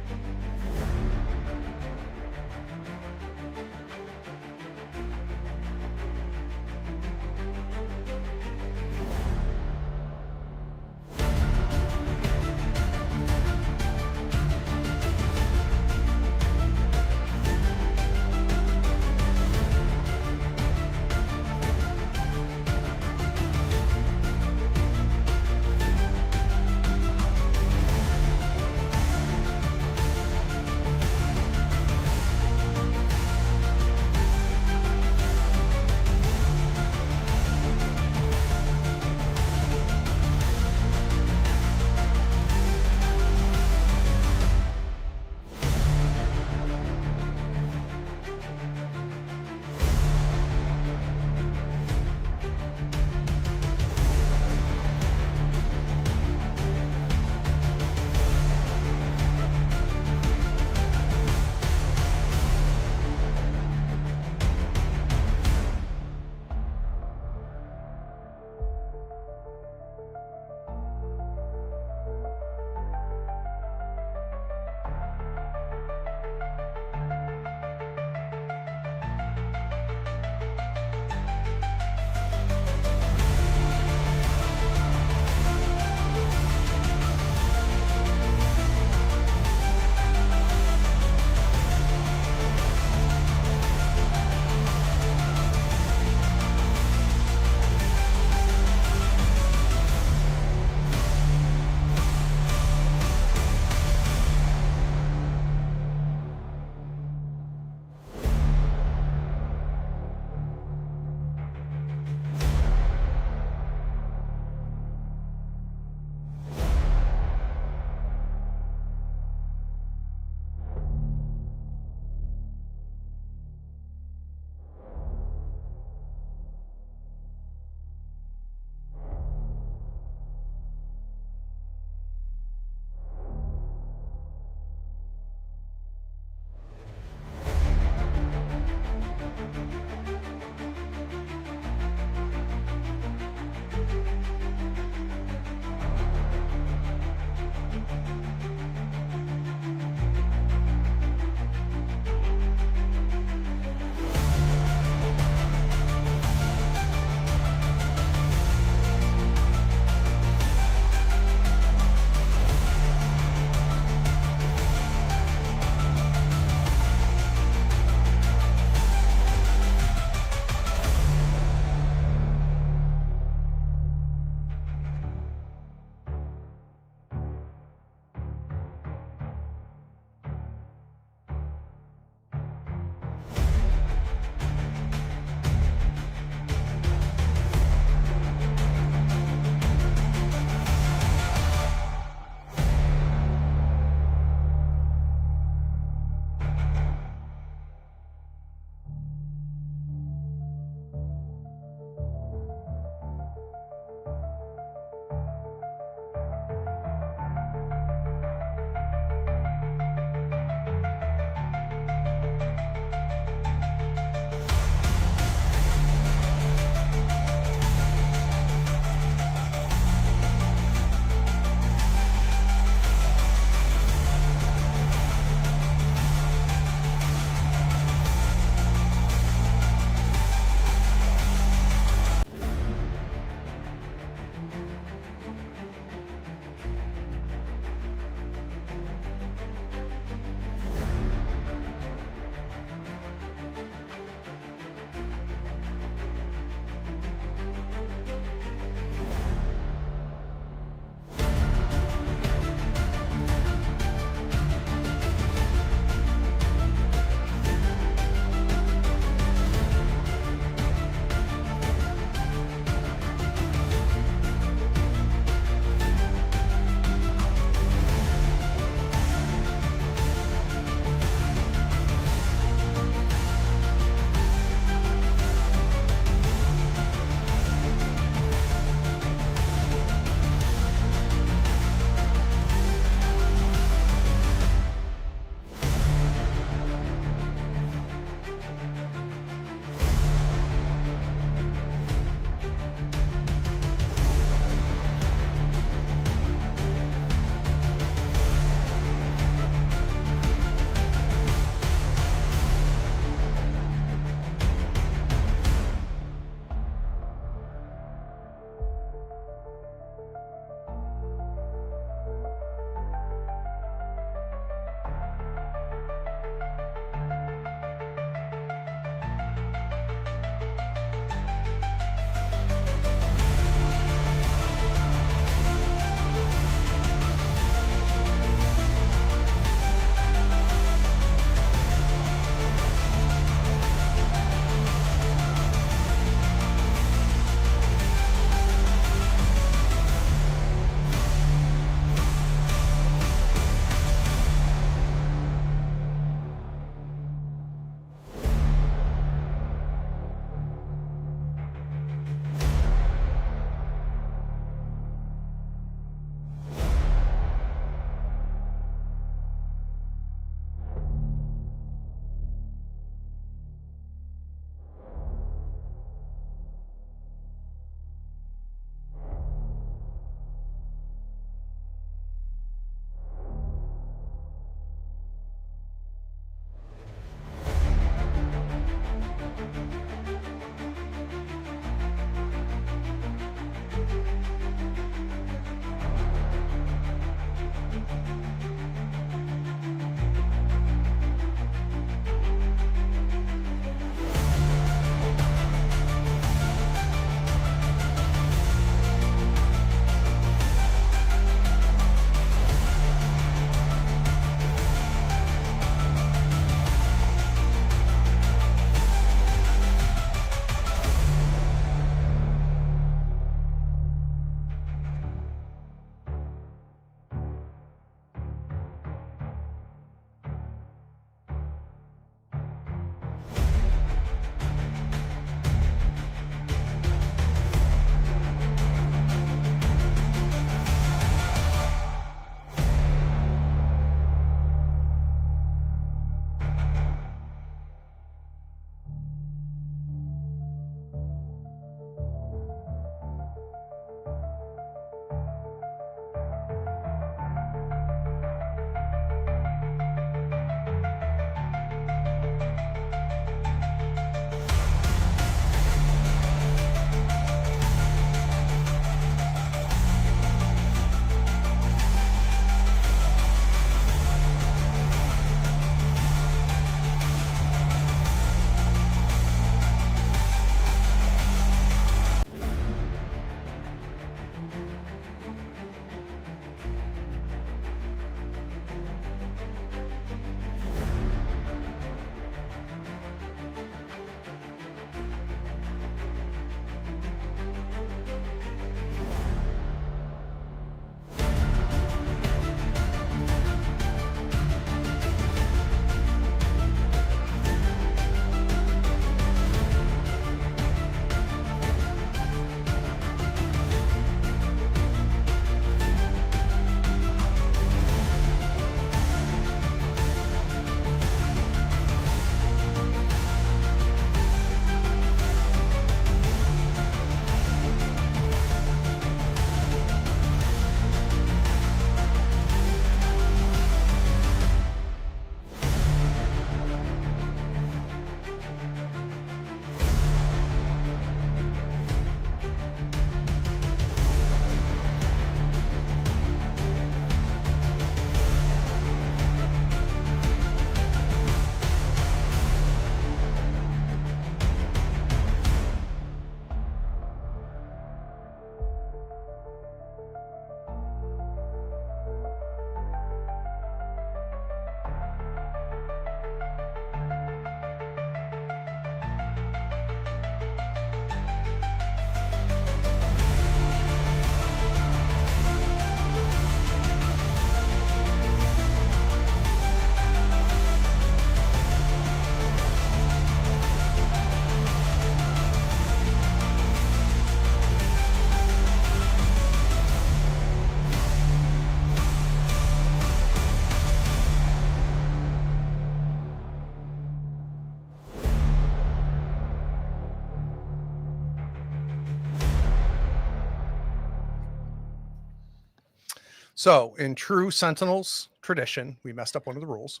So, in true Sentinels tradition, we messed up one of the rules.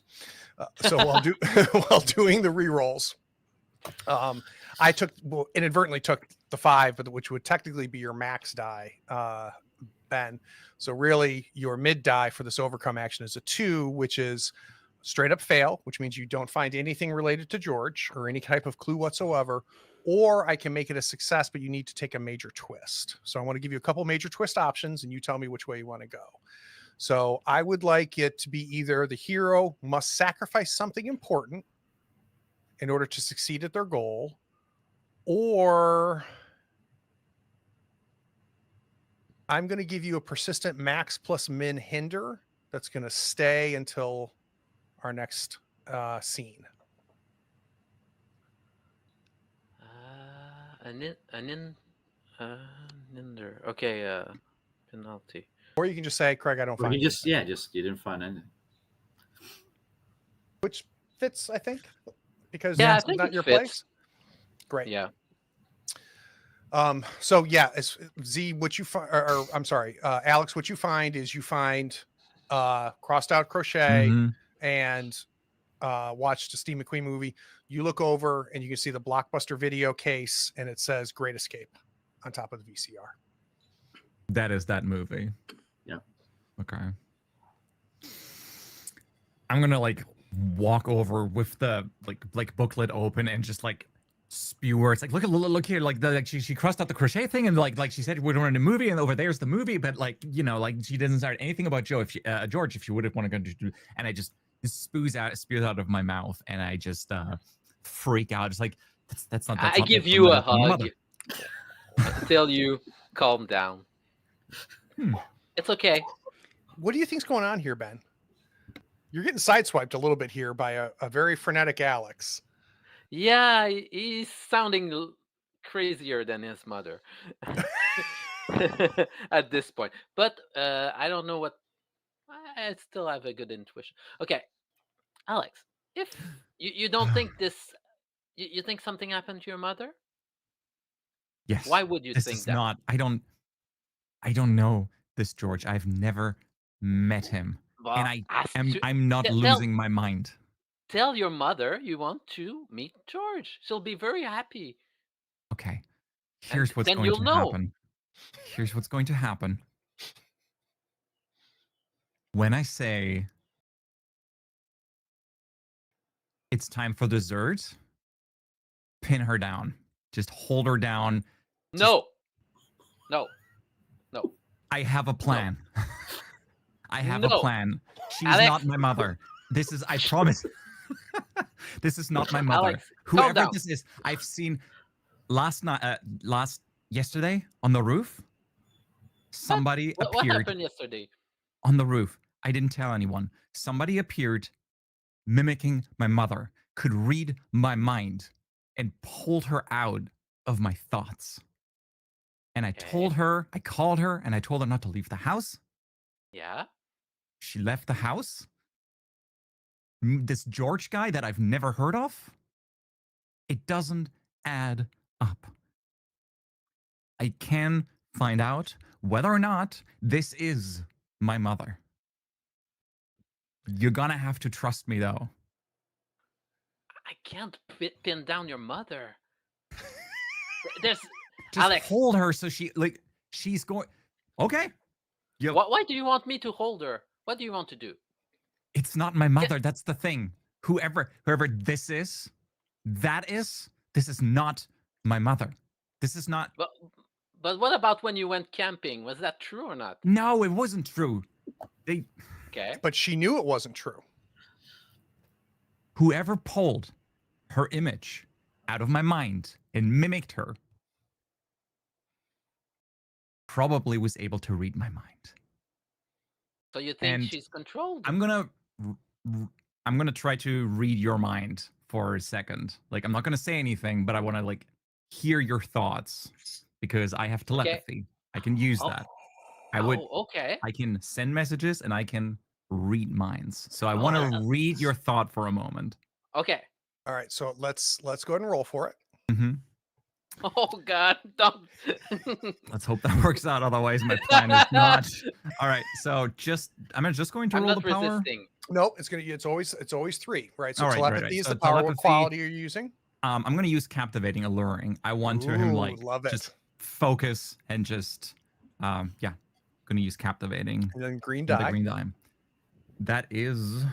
So while doing the rerolls, I inadvertently took the 5, but which would technically be your max die, Ben. So really, your mid die for this overcome action is a 2, which is straight up fail, which means you don't find anything related to George or any type of clue whatsoever. Or I can make it a success, but you need to take a major twist. So I want to give you a couple major twist options, and you tell me which way you want to go. So I would like it to be either the hero must sacrifice something important in order to succeed at their goal, or I'm going to give you a persistent max plus min hinder that's going to stay until our next scene. Ninder. Okay, penalty. Or you can just say, Craig, I don't find you didn't find anything. Which fits, I think, because Yeah, it's I think not it your fits. place. Great. Yeah. So yeah, as Z, what you find, or I'm sorry, Alex, what you find is you find crossed out crochet Mhm. and watched a Steve McQueen movie. You look over and you can see the Blockbuster video case, and it says Great Escape on top of the VCR. That is that movie. Yeah. Okay. I'm gonna like walk over with the like booklet open and just like spew words. Like look here, like she crossed out the crochet thing, and like she said we're doing a movie, and over there's the movie, but like like she doesn't start anything about George if you would have wanted to do, and I just spews out of my mouth, and I just freak out. It's like that's not. I give you a hug until you calm down. It's okay. What do you think's going on here, Ben? You're getting sideswiped a little bit here by a very frenetic Alex. Yeah, he's sounding crazier than his mother at this point. But I don't know what. I still have a good intuition. Okay, Alex, if you don't think this, you think something happened to your mother? Yes. Why would you This think is that? not. I don't know this George. I've never met him, Well, and ask to- I'm not tell- losing my mind. Tell your mother you want to meet George. She'll be very happy. Okay. Here's what's then going you'll to know. happen. Here's what's going to happen. When I say it's time for dessert, pin her down. Just hold her down. No. I have a plan. I have a No. plan. She's Alex. not my mother. This is, I promise. This is not my mother. Alex, calm Whoever down. this is, I've seen yesterday on the roof. Somebody What appeared happened yesterday? on the roof. I didn't tell anyone. Somebody appeared mimicking my mother, could read my mind, and pulled her out of my thoughts. And I called her, and I told her not to leave the house. Yeah. She left the house. This George guy that I've never heard of, it doesn't add up. I can find out whether or not this is my mother. You're gonna have to trust me, though. I can't pin down your mother. There's Just Alex. hold her so she's going. Okay. Yep. Why do you want me to hold her? What do you want to do? It's not my mother. That's the thing. Whoever this is, this is not my mother. This is not. But what about when you went camping? Was that true or not? No, it wasn't true. Okay. But she knew it wasn't true. Whoever pulled her image out of my mind and mimicked her probably was able to read my mind. So you think And she's controlled? I'm gonna try to read your mind for a second. Like, I'm not gonna say anything, but I want to hear your thoughts because I have telepathy. I can use that. Okay. I can send messages and I can read minds. So I want to read your thought for a moment. Okay. All right, so let's go ahead and roll for it. Mm-hmm. Oh God, don't. Let's hope that works out. Otherwise, my plan is not All right. So I'm just going to I'm roll not the power. resisting. No, it's always 3, right? So All right, telepathy is So the power. What telepathy, quality are you using? I'm going to use captivating, alluring. I want to him like love just it. focus and just yeah, going to use captivating. And then green with die. the green die. That is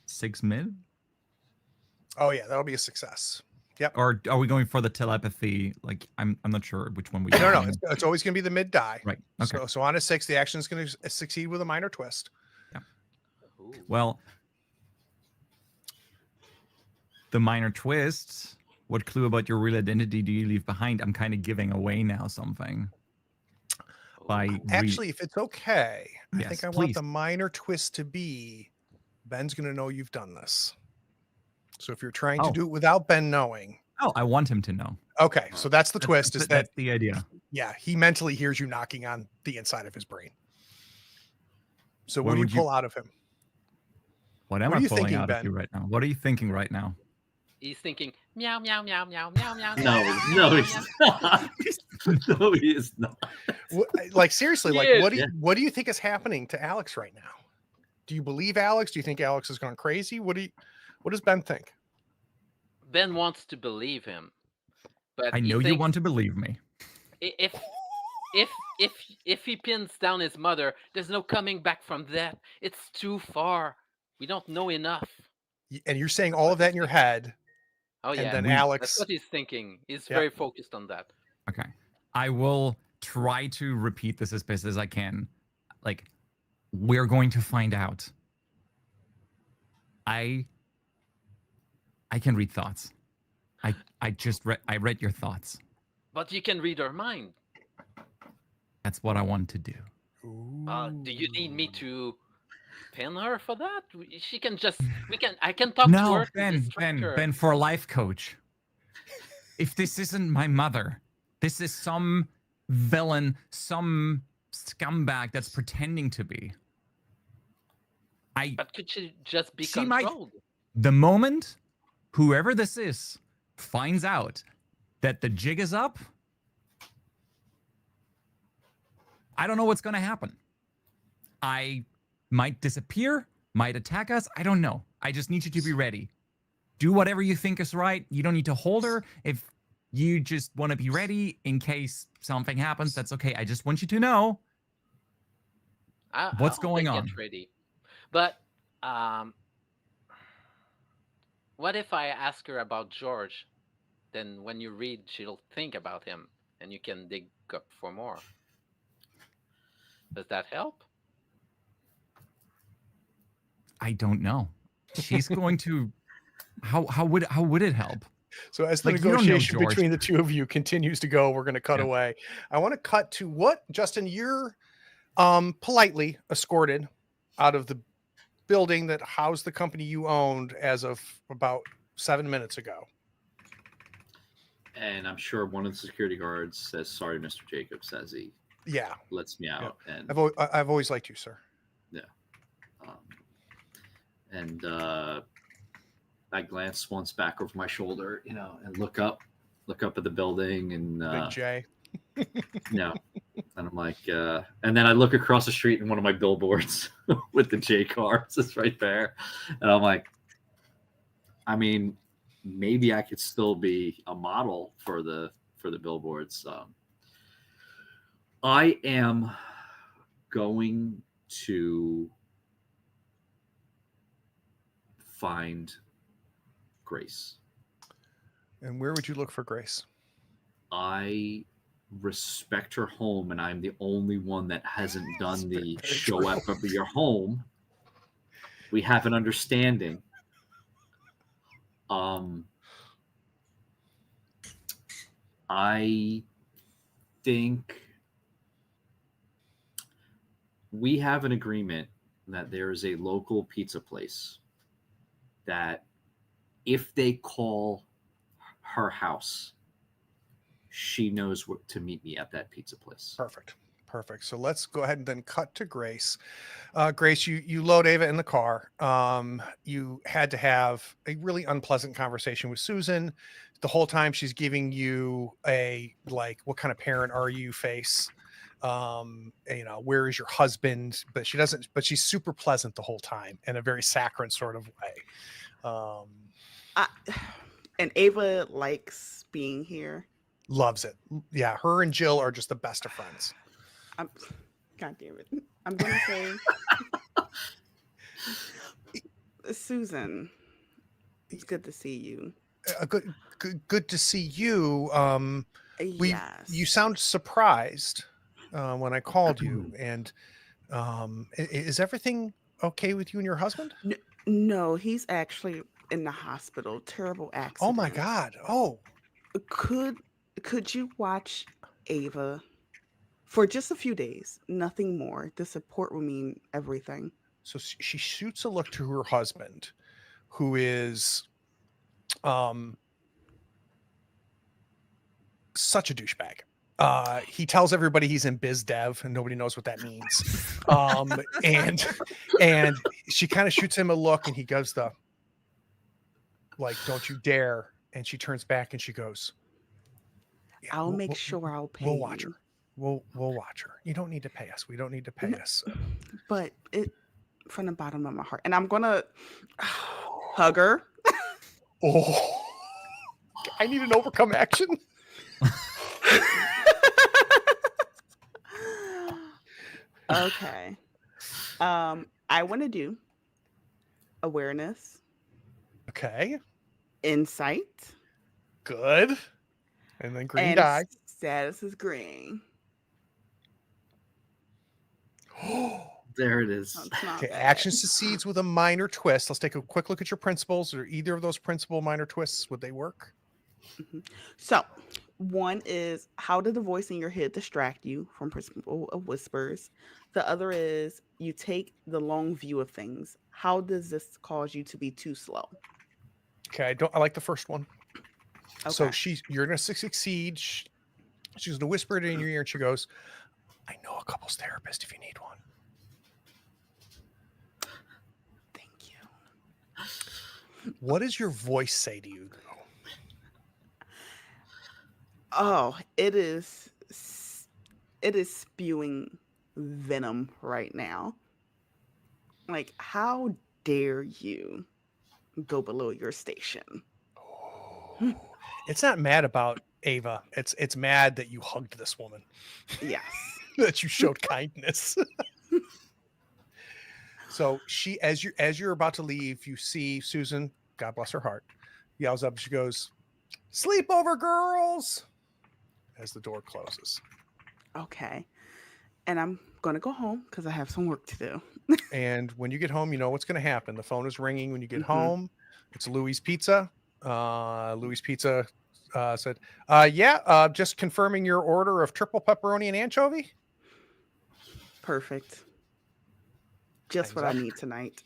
6 mid. Oh yeah, that'll be a success. Yep. Or are we going for the telepathy? Like I'm not sure which one we. No, it's always going to be the mid die. Right. Okay. So on a 6, the action is going to succeed with a minor twist. Ooh. Well, the minor twist. What clue about your real identity do you leave behind? I'm kind of giving away now something. By Actually, if it's okay, I Yes, think I want please. the minor twist to be Ben's going to know you've done this. So if you're trying to Oh. do it without Ben knowing. Oh, I want him to know. Okay, so that's the twist. That's the idea. Yeah, he mentally hears you knocking on the inside of his brain. So what do you would you- pull out of him? What am What are I you pulling thinking, out Ben? of you right now? What are you thinking right now? He's thinking meow meow meow meow meow meow. No, he's not. No, he is not. Like seriously, like Yes. what do you think is happening to Alex right now? Do you believe Alex? Do you think Alex has gone crazy? What does Ben think? Ben wants to believe him, but I know you want to believe me. if he pins down his mother, there's no coming back from that. It's too far. We don't know enough. And you're saying all of that in your head. Oh yeah, then that's Alex. what he's thinking. He's Yep. very focused on that. Okay. I will try to repeat this as best as I can. Like, we're going to find out. I can read thoughts. I read your thoughts. But you can read her mind. That's what I want to do. Do you need me to pin her for that? She can just I can talk to No, her. to distract her. Ben, for a life coach. If this isn't my mother, this is some villain, some scumbag that's pretending to be. But could she just be She might- controlled? The moment whoever this is finds out that the jig is up, I don't know what's going to happen. I might disappear, might attack us. I don't know. I just need you to be ready. Do whatever you think is right. You don't need to hold her. If you just want to be ready in case something happens, that's okay. I just want you to know what's I'll going on. Get ready. But what if I ask her about George? Then when you read, she'll think about him, and you can dig up for more. Does that help? I don't know. She's going to. How would it help? So as the Like, you don't know negotiation George. between the two of you continues to go, we're going to cut Yeah. away. I want to cut to what, Justin, you're politely escorted out of the building that housed the company you owned as of about 7 minutes ago. And I'm sure one of the security guards says, "Sorry, Mr. Jacobs," as he Yeah, lets me out. And I've always liked you, sir. I glance once back over my shoulder, and look up at the building, and Big J. no, and I'm like, and then I look across the street, and one of my billboards with the J cars is right there, and I'm like, I mean, maybe I could still be a model for the billboards. I am going to find Grace. And where would you look for Grace? I respect her home, and I'm the only one that hasn't done the Very show true. up of your home. We have an understanding. I think we have an agreement that there is a local pizza place that if they call her house, she knows what to meet me at that pizza place. Perfect. So let's go ahead and then cut to Grace. Grace, you load Ava in the car. You had to have a really unpleasant conversation with Susan. The whole time she's giving you a like, what kind of parent are you face? you know, where is your husband? But she doesn't, but she's super pleasant the whole time in a very saccharine sort of way. I, and Ava likes being here. Loves it. Yeah, her and Jill are just the best of friends. God damn it. I'm going to say Susan, it's good to see you. Good to see you. Yes. You sound surprised when I called you, and is everything okay with you and your husband? No, he's actually in the hospital. Terrible accident. Oh my God. Oh, could you watch Ava for just a few days? Nothing more. The support will mean everything. so she shoots a look to her husband, who is such a douchebag. He tells everybody he's in biz dev and nobody knows what that means. And she kind of shoots him a look and he goes like, don't you dare. And she turns back and she goes, yeah, I'll make sure I'll pay we'll watch you. her. We'll watch her. You don't need to pay us. We don't need to pay us. But it from the bottom of my heart. And I'm gonna hug her. Oh, I need an overcome action. Okay. I want to do awareness, Okay. insight, Good. And then green and die. status is green. There it is. That's not Okay, bad. action succeeds with a minor twist. Let's take a quick look at your principles. Or either of those principal minor twists, would they work? So, one is how did the voice in your head distract you from principle of whispers? The other is you take the long view of things. How does this cause you to be too slow? Okay, I like the first one. Okay. So you're gonna succeed. She's gonna whisper it in your ear, and she goes, "I know a couples therapist if you need one." Thank you. What does your voice say to you, though? Oh, it is spewing venom right now. Like, how dare you go below your station? It's not mad about Ava. It's mad that you hugged this woman, Yes. that you showed kindness. So as you're about to leave, you see Susan, God bless her heart, yells up. She goes, "Sleepover, girls!" as the door closes. Okay. And I'm going to go home because I have some work to do. And when you get home, you know what's going to happen. The phone is ringing when you get Mhm. home. It's Louis Pizza. Louis Pizza said, just confirming your order of triple pepperoni and anchovy. Perfect. Just what I need tonight.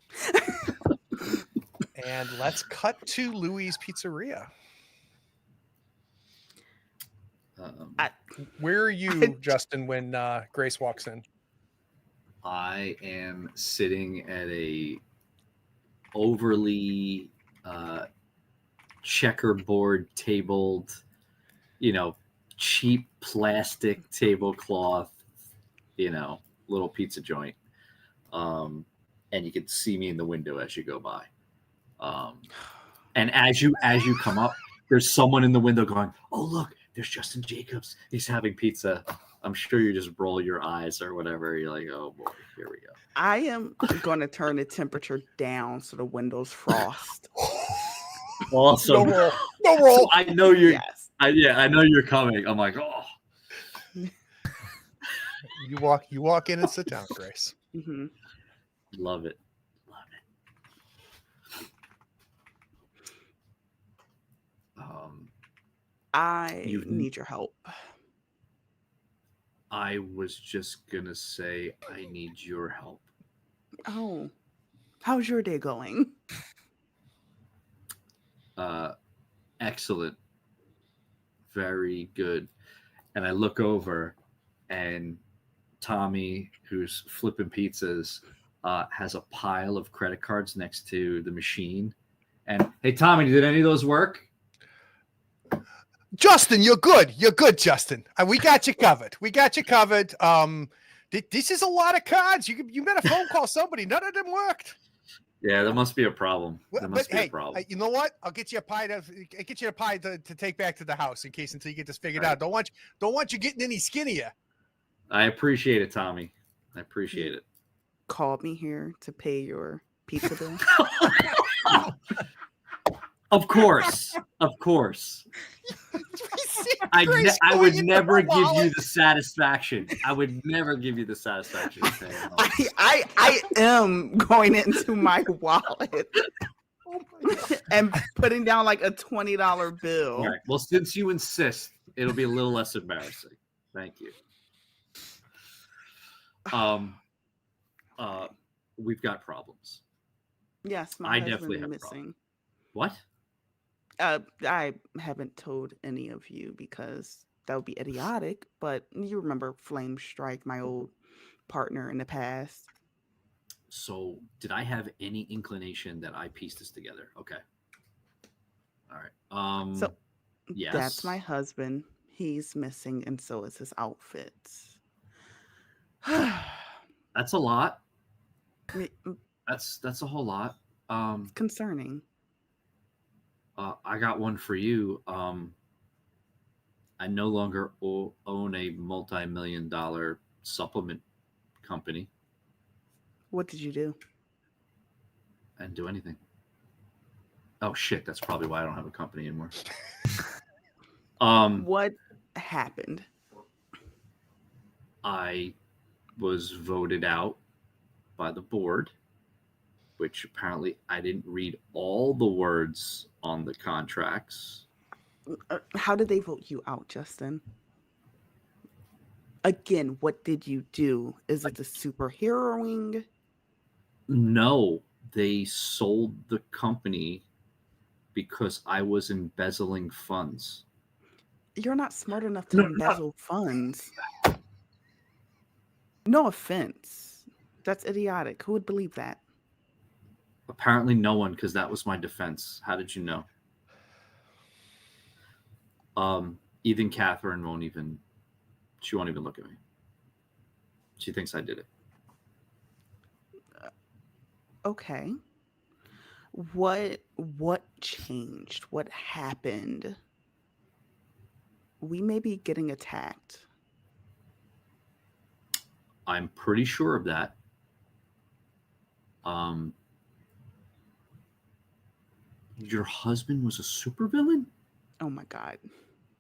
And let's cut to Louis' Pizzeria. Where are you, Justin, when Grace walks in? I am sitting at a overly checkerboard tabled, cheap plastic tablecloth, little pizza joint. And you can see me in the window as you go by. And as you come up, there's someone in the window going, "Oh, look, there's Justin Jacobs. He's having pizza." I'm sure you just roll your eyes or whatever. You're like, "Oh boy, here we go." I am going to turn the temperature down so the windows frost. Awesome. No roll. So I know you're. Yes. I know you're coming. I'm like, oh. You walk in and sit down, Grace. Mm-hmm. Love it. I need your help. I was just gonna say I need your help. Oh, how's your day going? Excellent. Very good. And I look over and Tommy, who's flipping pizzas, has a pile of credit cards next to the machine. And hey, Tommy, did any of those work? Justin, you're good. You're good, Justin. We got you covered. We got you covered. This is a lot of cards. You made a phone call somebody. None of them worked. Yeah, there must be a problem. There must be hey, a problem. you know what? I'll get you a pie to take back to the house in case until you get this figured out. Don't want you getting any skinnier. I appreciate it, Tommy. I appreciate it. Called me here to pay your pizza bill. Of course. I would never give you the satisfaction. I would never give you the satisfaction. I am going into my wallet and putting down like a $20 bill. All right. Well, since you insist, it'll be a little less embarrassing. Thank you. We've got problems. Yes, I definitely have missing. problems. What? I haven't told any of you because that would be idiotic, but you remember Flame Strike, my old partner in the past. So did I have any inclination that I pieced this together? Okay. All right. So yes. That's my husband. He's missing, and so is his outfits. That's a lot. Me- That's a whole lot. Concerning. I got one for you. I no longer own a multi-million-dollar supplement company. What did you do? I didn't do anything. Oh shit! That's probably why I don't have a company anymore. What happened? I was voted out by the board, which apparently I didn't read all the words on the contracts. How did they vote you out, Justin? Again, what did you do? Is it the superheroing? No, they sold the company because I was embezzling funds. You're not smart enough to embezzle funds. No offense. That's idiotic. Who would believe that? Apparently no one, because that was my defense. How did you know? Even Catherine won't even look at me. She thinks I did it. Okay. What changed? What happened? We may be getting attacked. I'm pretty sure of that. Your husband was a supervillain? Oh my God.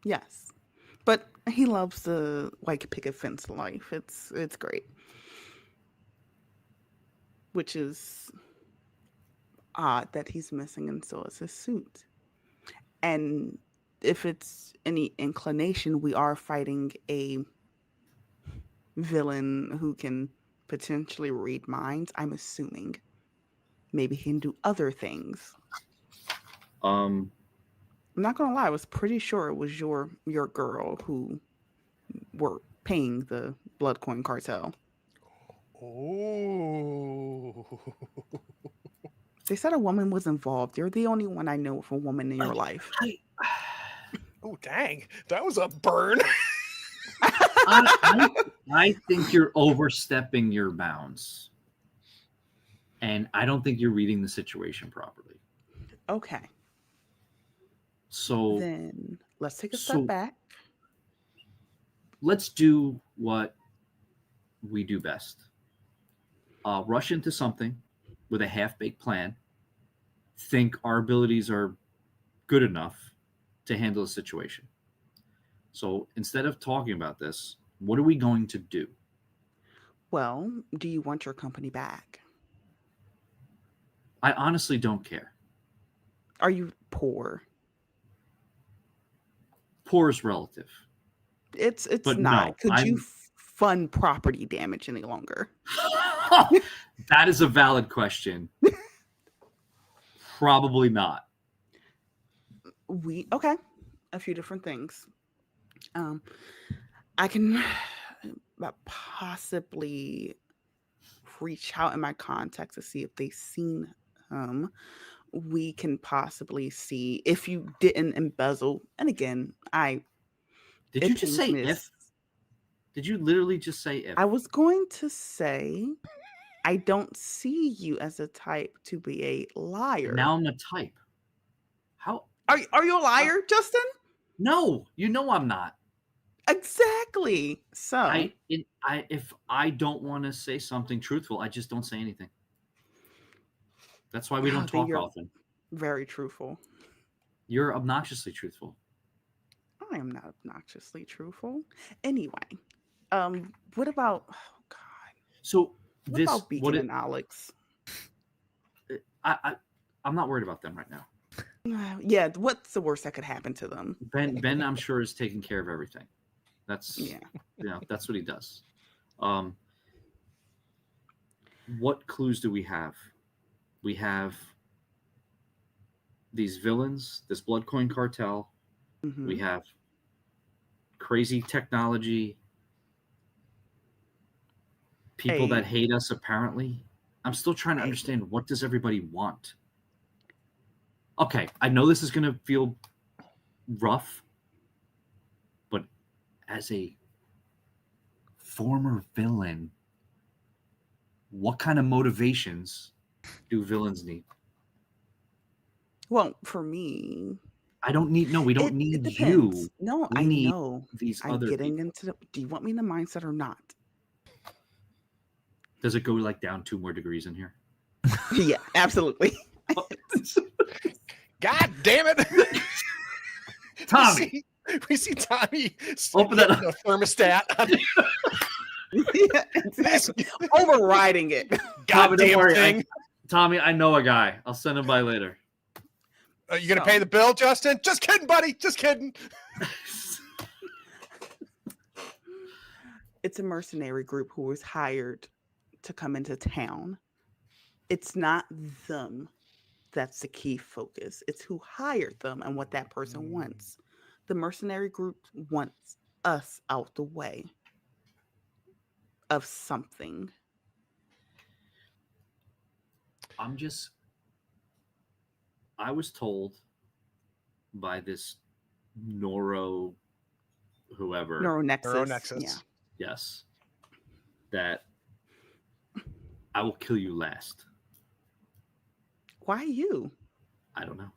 Yes. But he loves the white picket fence life. It's great. Which is odd that he's missing, and so is his suit. And if it's any inclination, we are fighting a villain who can potentially read minds. I'm assuming maybe he can do other things. I'm not gonna lie, I was pretty sure it was your girl who were paying the Blood Coin Cartel. Oh. They said a woman was involved. You're the only one I know of a woman in your life. Oh, dang. That was a burn. I think you're overstepping your bounds. And I don't think you're reading the situation properly. Okay. So then let's take a step back. Let's do what we do best. Rush into something with a half-baked plan. Think our abilities are good enough to handle the situation. So instead of talking about this, what are we going to do? Well, do you want your company back? I honestly don't care. Are you poor? Poor is relative. It's But not. no, Could you fund property damage any longer? That is a valid question. Probably not. Okay. A few different things. I can possibly reach out in my contacts to see if they've seen him. we can possibly see if you didn't embezzle. And again, Did you just say if? Did you literally just say if? I was going to say, I don't see you as a type to be a liar. Now I'm a type. How Are you a liar, Justin? No, you know I'm not. Exactly. So if I don't want to say something truthful, I just don't say anything. That's why we don't talk often. Very truthful. You're obnoxiously truthful. I am not obnoxiously truthful. Anyway, what about? Oh God. So what about Beacon and Alex? I'm not worried about them right now. Yeah, what's the worst that could happen to them? Ben, I'm sure is taking care of everything. That's that's what he does. What clues do we have? We have these villains, this blood coin cartel. Mm-hmm. We have crazy technology. People that hate us, apparently. I'm still trying to understand, what does everybody want? Okay, I know this is going to feel rough, but as a former villain, what kind of motivations do villains need? Well, for me, I don't need. No, we don't need you. No, we I need know. These I'm other getting people. into. Do you want me in the mindset or not? Does it go like down 2 more degrees in here? Yeah, absolutely. God damn it, Tommy! We see Tommy Open that up. The thermostat. Yeah, exactly. Overriding it. Goddamn thing. Tommy, I know a guy. I'll send him by later. Are you gonna pay the bill, Justin? Just kidding, buddy. Just kidding. It's a mercenary group who was hired to come into town. It's not them that's the key focus. It's who hired them and what that person wants. The mercenary group wants us out the way of something. I was told by this Neuronexus. Yeah. Yes. That I will kill you last. Why you? I don't know.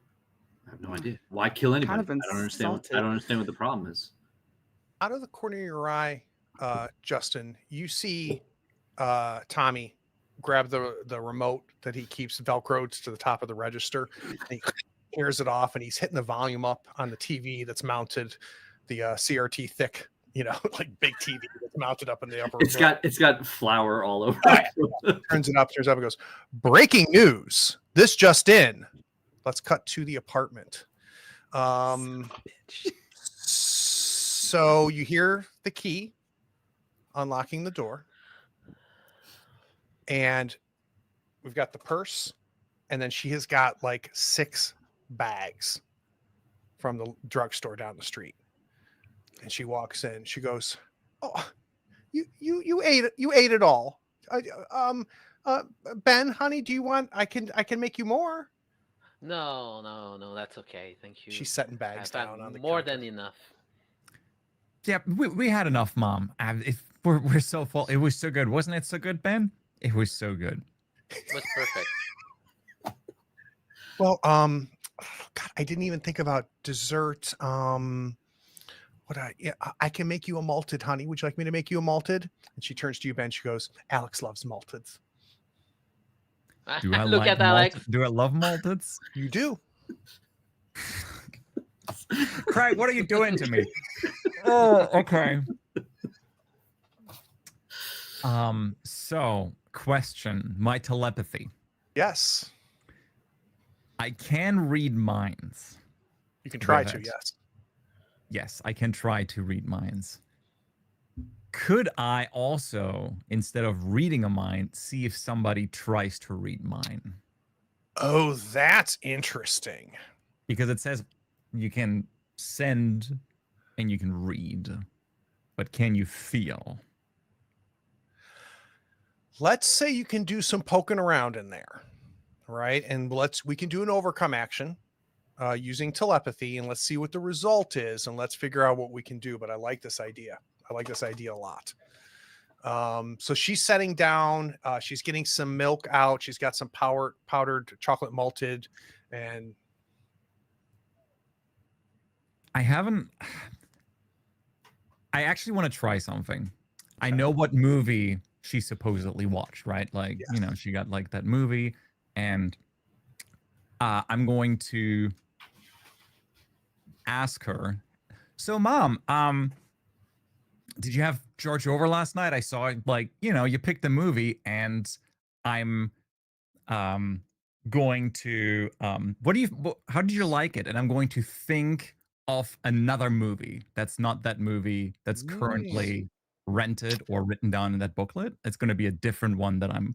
I have no idea. Why kill anybody? Kind of I don't understand what the problem is. Out of the corner of your eye, Justin, you see Tommy grab the remote that he keeps velcroed to the top of the register. And he tears it off, and he's hitting the volume up on the TV that's mounted, the CRT thick, like big TV that's mounted up in the upper. It's got flour all over. Turns it up, and goes, "Breaking news! This just in." Let's cut to the apartment. So you hear the key unlocking the door, and we've got the purse, and then she has got like 6 bags from the drugstore down the street. And she walks in. She goes, "Oh, you ate it. You ate it all. Ben, honey, do you want? I can make you more." No, that's okay. Thank you. She's setting bags down on the more counter. than enough. Yeah, we had enough, Mom. We're so full. It was so good, wasn't it? So good, Ben. It was so good. It was perfect. Well, God, I didn't even think about dessert. I can make you a malted, honey. Would you like me to make you a malted? And she turns to you, Ben. She goes, "Alex loves malteds." Do I Look at Alex. Do I love malteds? You do. Craig, what are you doing to me? Oh, okay. So question, my telepathy. Yes. I can read minds. You can try Go to, ahead. yes. Yes, I can try to read minds. Could I also, instead of reading a mind, see if somebody tries to read mine? Oh, that's interesting. Because it says you can send and you can read, but can you feel? Let's say you can do some poking around in there. right? And we can do an overcome action using telepathy, and let's see what the result is, and let's figure out what we can do. But I like this idea. I like this idea a lot. So she's setting down, she's getting some milk out. She's got some powdered chocolate malted, and I actually want to try something. I know what movie she supposedly watched, right? Like, Yes. you know, she got like that movie, and I'm going to ask her, so Mom, did you have George over last night? I saw, like, you know, you picked the movie, and I'm going to how did you like it? And I'm going to think of another movie that's not that movie that's currently rented or written down in that booklet. It's going to be a different one that I'm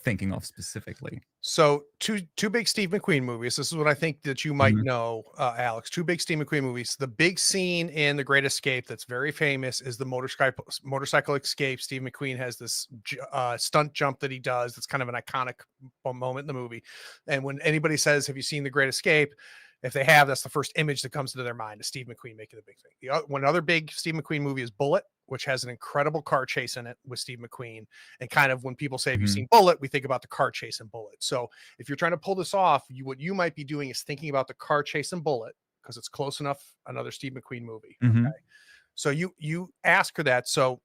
thinking of specifically. So two big Steve McQueen movies. This is what I think that you might Mhm. know, Alex. Two big Steve McQueen movies. The big scene in The Great Escape that's very famous is the motorcycle escape. Steve McQueen has this stunt jump that he does. That's kind of an iconic moment in the movie. And when anybody says, "Have you seen The Great Escape?" If they have, that's the first image that comes into their mind is Steve McQueen making the big thing. One other big Steve McQueen movie is Bullet, which has an incredible car chase in it with Steve McQueen. And kind of when people say, "Have you Mhm. seen Bullet?" we think about the car chase in Bullet. So if you're trying to pull this off, what you might be doing is thinking about the car chase in Bullet, because it's close enough. Another Steve McQueen movie. Mhm. Okay. So you ask her that. So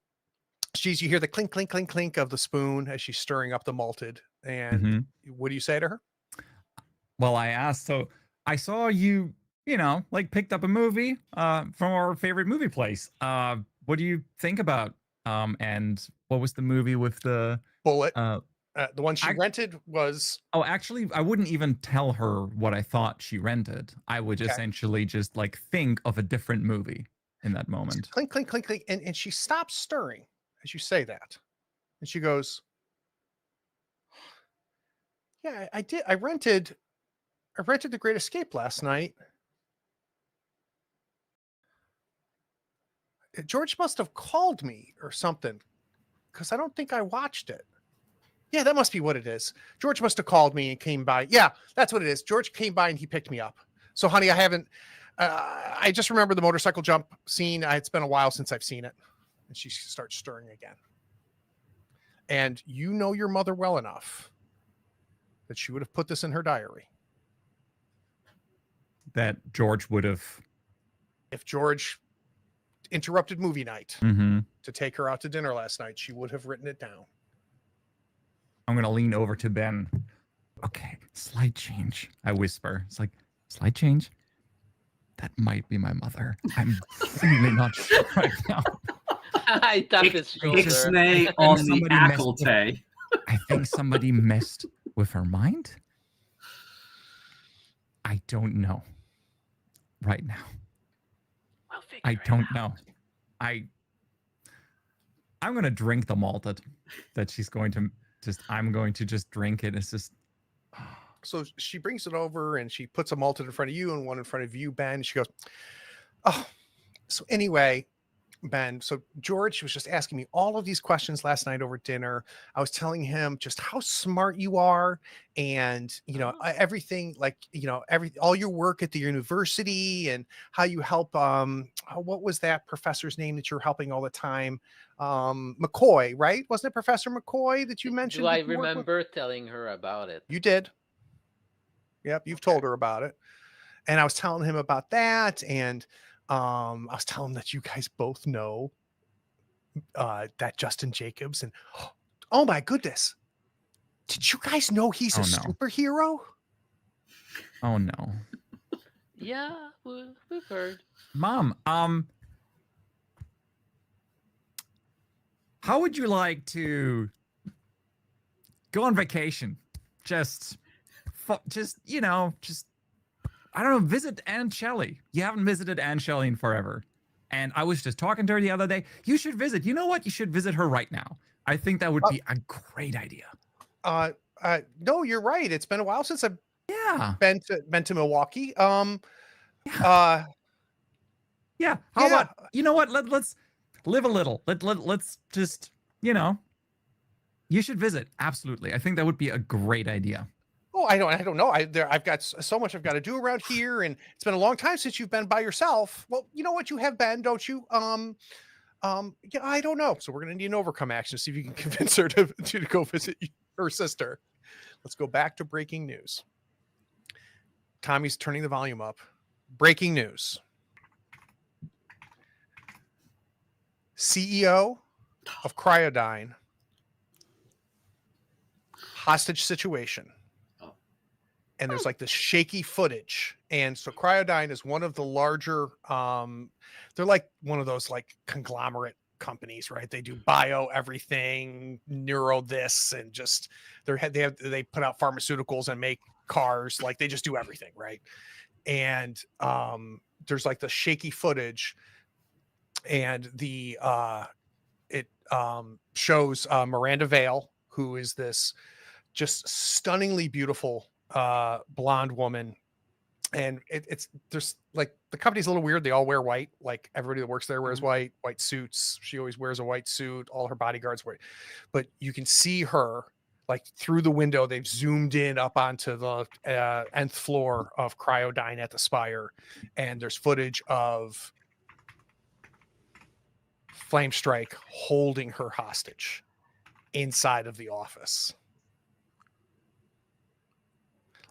you hear the clink, clink, clink, clink of the spoon as she's stirring up the malted. And Mhm. what do you say to her? Well, I asked, so I saw you, you know, like picked up a movie from our favorite movie place. What do you think about and what was the movie with the Bullet. uh The one she I rented was oh, actually I wouldn't even tell her what I thought she rented. I would Okay. essentially just like think of a different movie in that moment. clink, clink, clink, clink. And she stops stirring as you say that. And she goes, "Yeah, I did. I rented The Great Escape last night. George must have called me or something, because I don't think I watched it. Yeah, that must be what it is. George must have called me and came by. Yeah, that's what it is. George came by and he picked me up. So, honey, I haven't. I just remember the motorcycle jump scene. It's been a while since I've seen it." And she starts stirring again. And you know your mother well enough that she would have put this in her diary. That George would have. If George interrupted movie night Mhm. to take her out to dinner last night, she would have written it down. I'm gonna lean over to Ben. Okay, slight change. I whisper. It's like, slight change? That might be my mother. I'm really not sure right now. I tap his shoulder. Ixnay on the somebody messed with- Ackletay. I think somebody messed with her mind. I don't know. Right now. We'll figure I it don't out. know. I'm gonna drink the malted that she's going to I'm going to just drink it. It's just So she brings it over and she puts a malted in front of you and one in front of you, Ben. She goes, "Oh, so anyway, Ben, so George was just asking me all of these questions last night over dinner. I was telling him just how smart you are and, everything, like, all your work at the university and how you help, what was that professor's name that you're helping all the time? McCoy, right? Wasn't it Professor McCoy that you mentioned? Do I that you work with? remember telling her about it? You did. Yep, you've told her about it. And I was telling him about that. And I was telling him that you guys both know that Justin Jacobs. And oh my goodness, did you guys know he's a Oh, no. superhero? oh no. Yeah, we've heard. Mom, how would you like to go on vacation? Just I don't know, visit Aunt Shelley. You haven't visited Aunt Shelley in forever. And I was just talking to her the other day. You should visit. You know what? You should visit her right now. I think that would be a great idea. No, you're right. It's been a while since I've Yeah. been to Milwaukee. Yeah. Uh, Yeah. How Yeah. about, you know what? Let's live a little. Let's just, you should visit. Absolutely. I think that would be a great idea. Oh, I don't know. I've got so much I've got to do around here, and it's been a long time since you've been by yourself. Well, you know what? You have been, don't you? Yeah, I don't know. So we're gonna need an overcome action to see if you can convince her to go visit her sister. Let's go back to breaking news. Tommy's turning the volume up. Breaking news. CEO of Cryodyne. Hostage situation. And there's like this shaky footage. And so Cryodyne is one of the larger, they're like one of those like conglomerate companies, right? They do bio everything, neuro this, and just they put out pharmaceuticals and make cars. Like they just do everything, right? And there's like the shaky footage, and it shows Miranda Vale, who is this just stunningly beautiful blonde woman, and it's there's like the company's a little weird. They all wear white, like everybody that works there wears white suits. She always wears a white suit. All her bodyguards wear, but you can see her like through the window. They've zoomed in up onto the nth floor of Cryodyne at the Spire, and there's footage of Flamestrike holding her hostage inside of the office.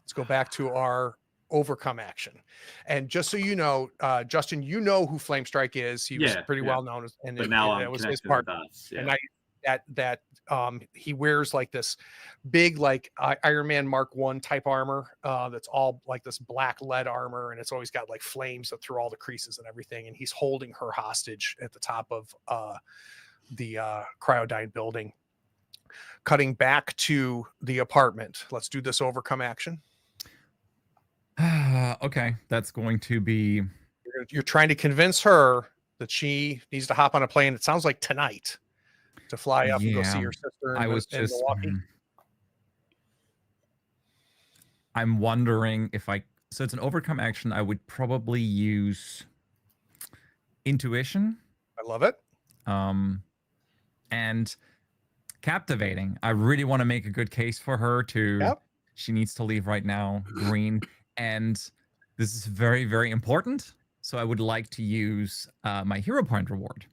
Let's go back to our overcome action. And just so you know, Justin, you know who Flamestrike is. He was pretty well known, and that was his part. And he wears like this big like Iron Man Mark I type armor that's all like this black lead armor, and it's always got like flames through all the creases and everything. And he's holding her hostage at the top of the Cryodyne building. Cutting back to the apartment. Let's do this overcome action. Okay, that's going to be. You're trying to convince her that she needs to hop on a plane. It sounds like tonight to fly up and go see her sister. I was just. I'm wondering if so it's an overcome action. I would probably use intuition. I love it. And captivating. I really want to make a good case for her to. Yep. She needs to leave right now. Green. And this is very, very important. So I would like to use my hero point reward.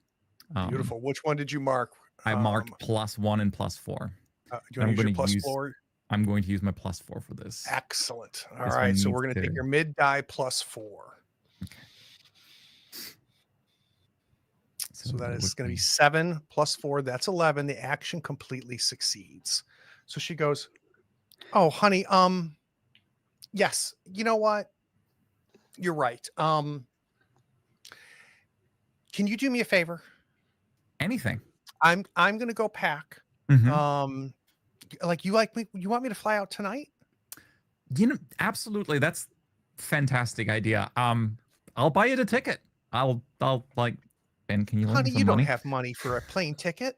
Beautiful. Which one did you mark? I marked +1 and +4. Do you want to use your +4? I'm going to use my +4 for this. Excellent. All right. So we're going to take your mid die +4. Okay. So that is going to be 7 +4. That's 11. The action completely succeeds. So she goes, "Oh, honey, yes, you know what? You're right. Can you do me a favor? Anything. I'm gonna go pack. Mm-hmm. You want me to fly out tonight? You know, absolutely. That's fantastic idea. I'll buy you the ticket. I'll like, Ben, can you lend me some money? Honey, you don't have money for a plane ticket.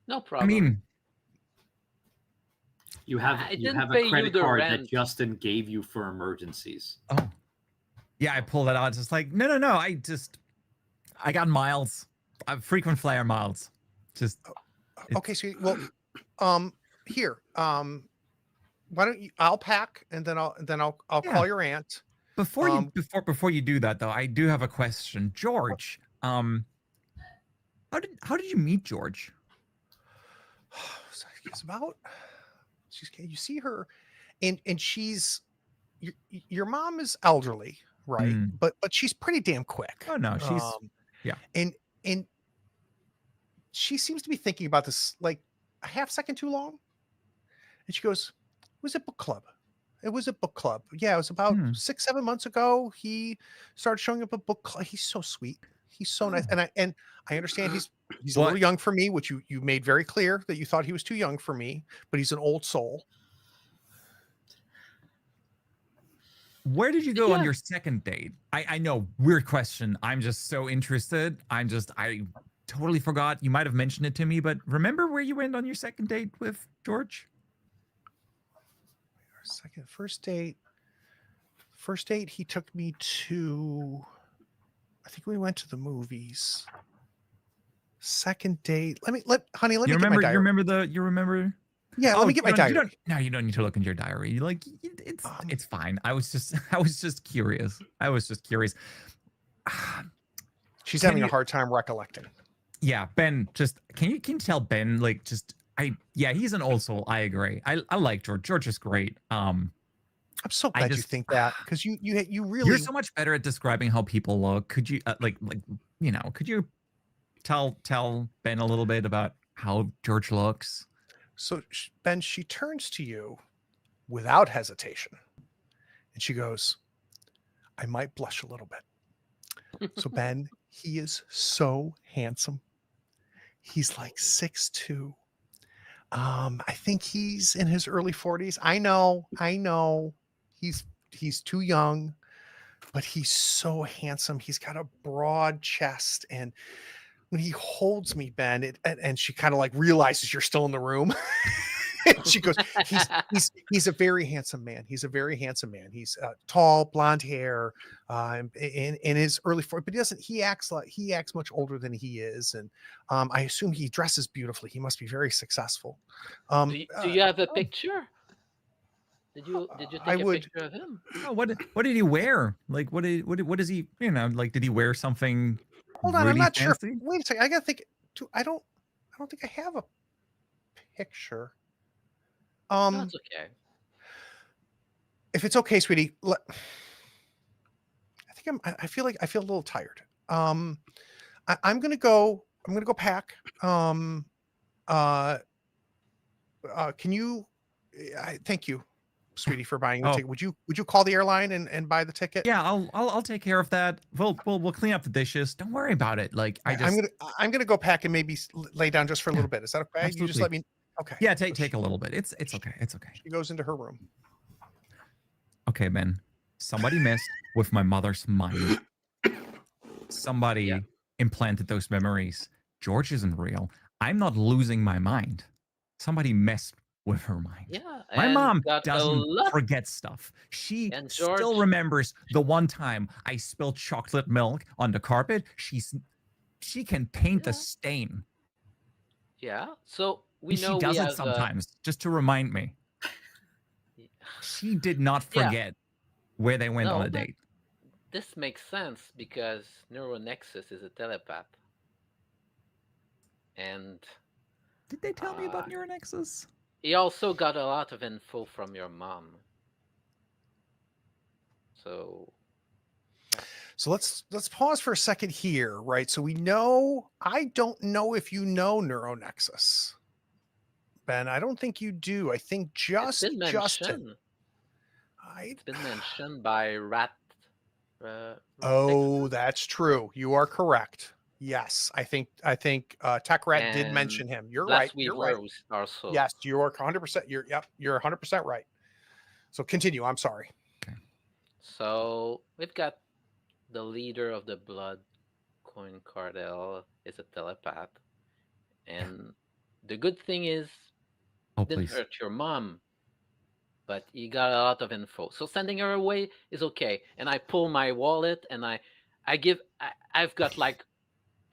No problem. I mean, you have a credit card that Justin gave you for emergencies. Oh, yeah, I pulled that out. It's just like, no. I got miles. Frequent flyer miles. Just okay. So here. Why don't you? I'll pack, and then I'll call your aunt. Before you do that though, I do have a question, George. How did you meet George? It's about. You see her, and she's your mom is elderly, right? But she's pretty damn quick. Oh no, she's and she seems to be thinking about this like a half second too long. And she goes, "It was a book club. It was a book club. Yeah, it was about 6-7 months ago. He started showing up at book club. He's so sweet. He's so nice. And I understand he's a little young for me, which you made very clear that you thought he was too young for me, but he's an old soul." Where did you go on your second date? I know, weird question. I'm just so interested. I totally forgot. You might have mentioned it to me, but remember where you went on your second date with George? First date, he took me to, I think we went to the movies. Second date. Let me get my diary. You remember Yeah, let me get my diary. You don't need to look in your diary. Like it's fine. I was just curious. She's Can having a you- hard time recollecting. Yeah, Ben. Just can you tell Ben like just he's an old soul. I agree. I like George. George is great. I'm so glad you just- think that because you really You're so much better at describing how people look. Could you could you tell Ben a little bit about how George looks? So Ben, she turns to you without hesitation, and she goes, "I might blush a little bit." So Ben, he is so handsome. He's like 6'2". I think he's in his early 40s. I know. He's too young, but he's so handsome. He's got a broad chest, and when he holds me, Ben, and she kind of like realizes you're still in the room. And she goes, he's a very handsome man. He's a very handsome man. He's tall, blonde hair, in his early 40s, but he acts much older than he is. And I assume he dresses beautifully. He must be very successful. Do you have a picture? Did you take I a would- picture of him? Oh, what did he wear? Like what does he, like did he wear something Hold on, really I'm not sure. fancy? Wait a second. I gotta think. I don't think I have a picture. That's okay. If it's okay, sweetie, I feel a little tired. I'm gonna go pack. Can you? Thank you, sweetie, for buying the Oh. ticket. Would you call the airline and buy the ticket? Yeah, I'll take care of that. We'll clean up the dishes. Don't worry about it. Like I'm gonna go pack and maybe lay down just for a little bit. Is that okay? You just absolutely. let me. Okay. Yeah, So take a little bit. It's okay. It's okay. She goes into her room. Okay, Ben. Somebody messed with my mother's mind. Somebody Yeah. implanted those memories. George isn't real. I'm not losing my mind. Somebody messed with her mind. Yeah. My and mom got a doesn't lot- forget stuff. She And still George- remembers the one time I spilled chocolate milk on the carpet. She can paint Yeah. a stain. Yeah. So we And know she does we it have sometimes just to remind me. She did not Yeah. forget where they went on No, a but- date. This makes sense because Neuronexus is a telepath. And Did they tell me about Uh, Neuronexus? he also got a lot of info from your mom. So So let's pause for a second here, right? So we know, I don't know if you know Neuronexus, Ben. I don't think you do. I think it's just been Justin. mentioned. I, It's been mentioned by Rat. oh, that's true. You are correct. Yes, I think Tech Rat did And mention him. You're Glass right. You're right. Weaver also. Yes, you are 100%. You're 100% right. So continue. I'm sorry. So we've got the leader of the Blood Coin Cartel is a telepath, and the good thing is Oh, didn't please. hurt your mom, but he got a lot of info. So sending her away is okay. And I pull my wallet and I've got like,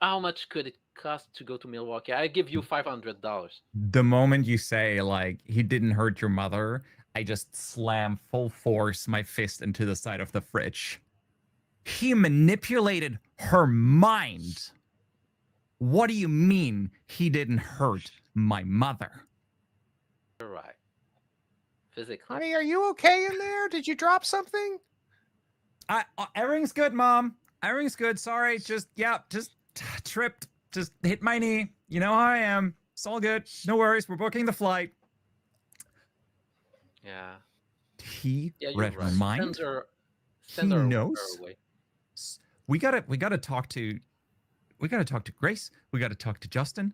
how much could it cost to go to Milwaukee? I give you $500. The moment you say, like, he didn't hurt your mother, I just slam full force my fist into the side of the fridge. He manipulated her mind. What do you mean he didn't hurt my mother? You're right. Physically. Honey, are you okay in there? Did you drop something? Everything's good, Mom. Everything's good. Sorry, just tripped. Just hit my knee. You know how I am. It's all good. No worries. We're booking the flight. Yeah. He Yeah, you're read her right. mind. Send her knows? away. We gotta talk to Grace. We gotta talk to Justin.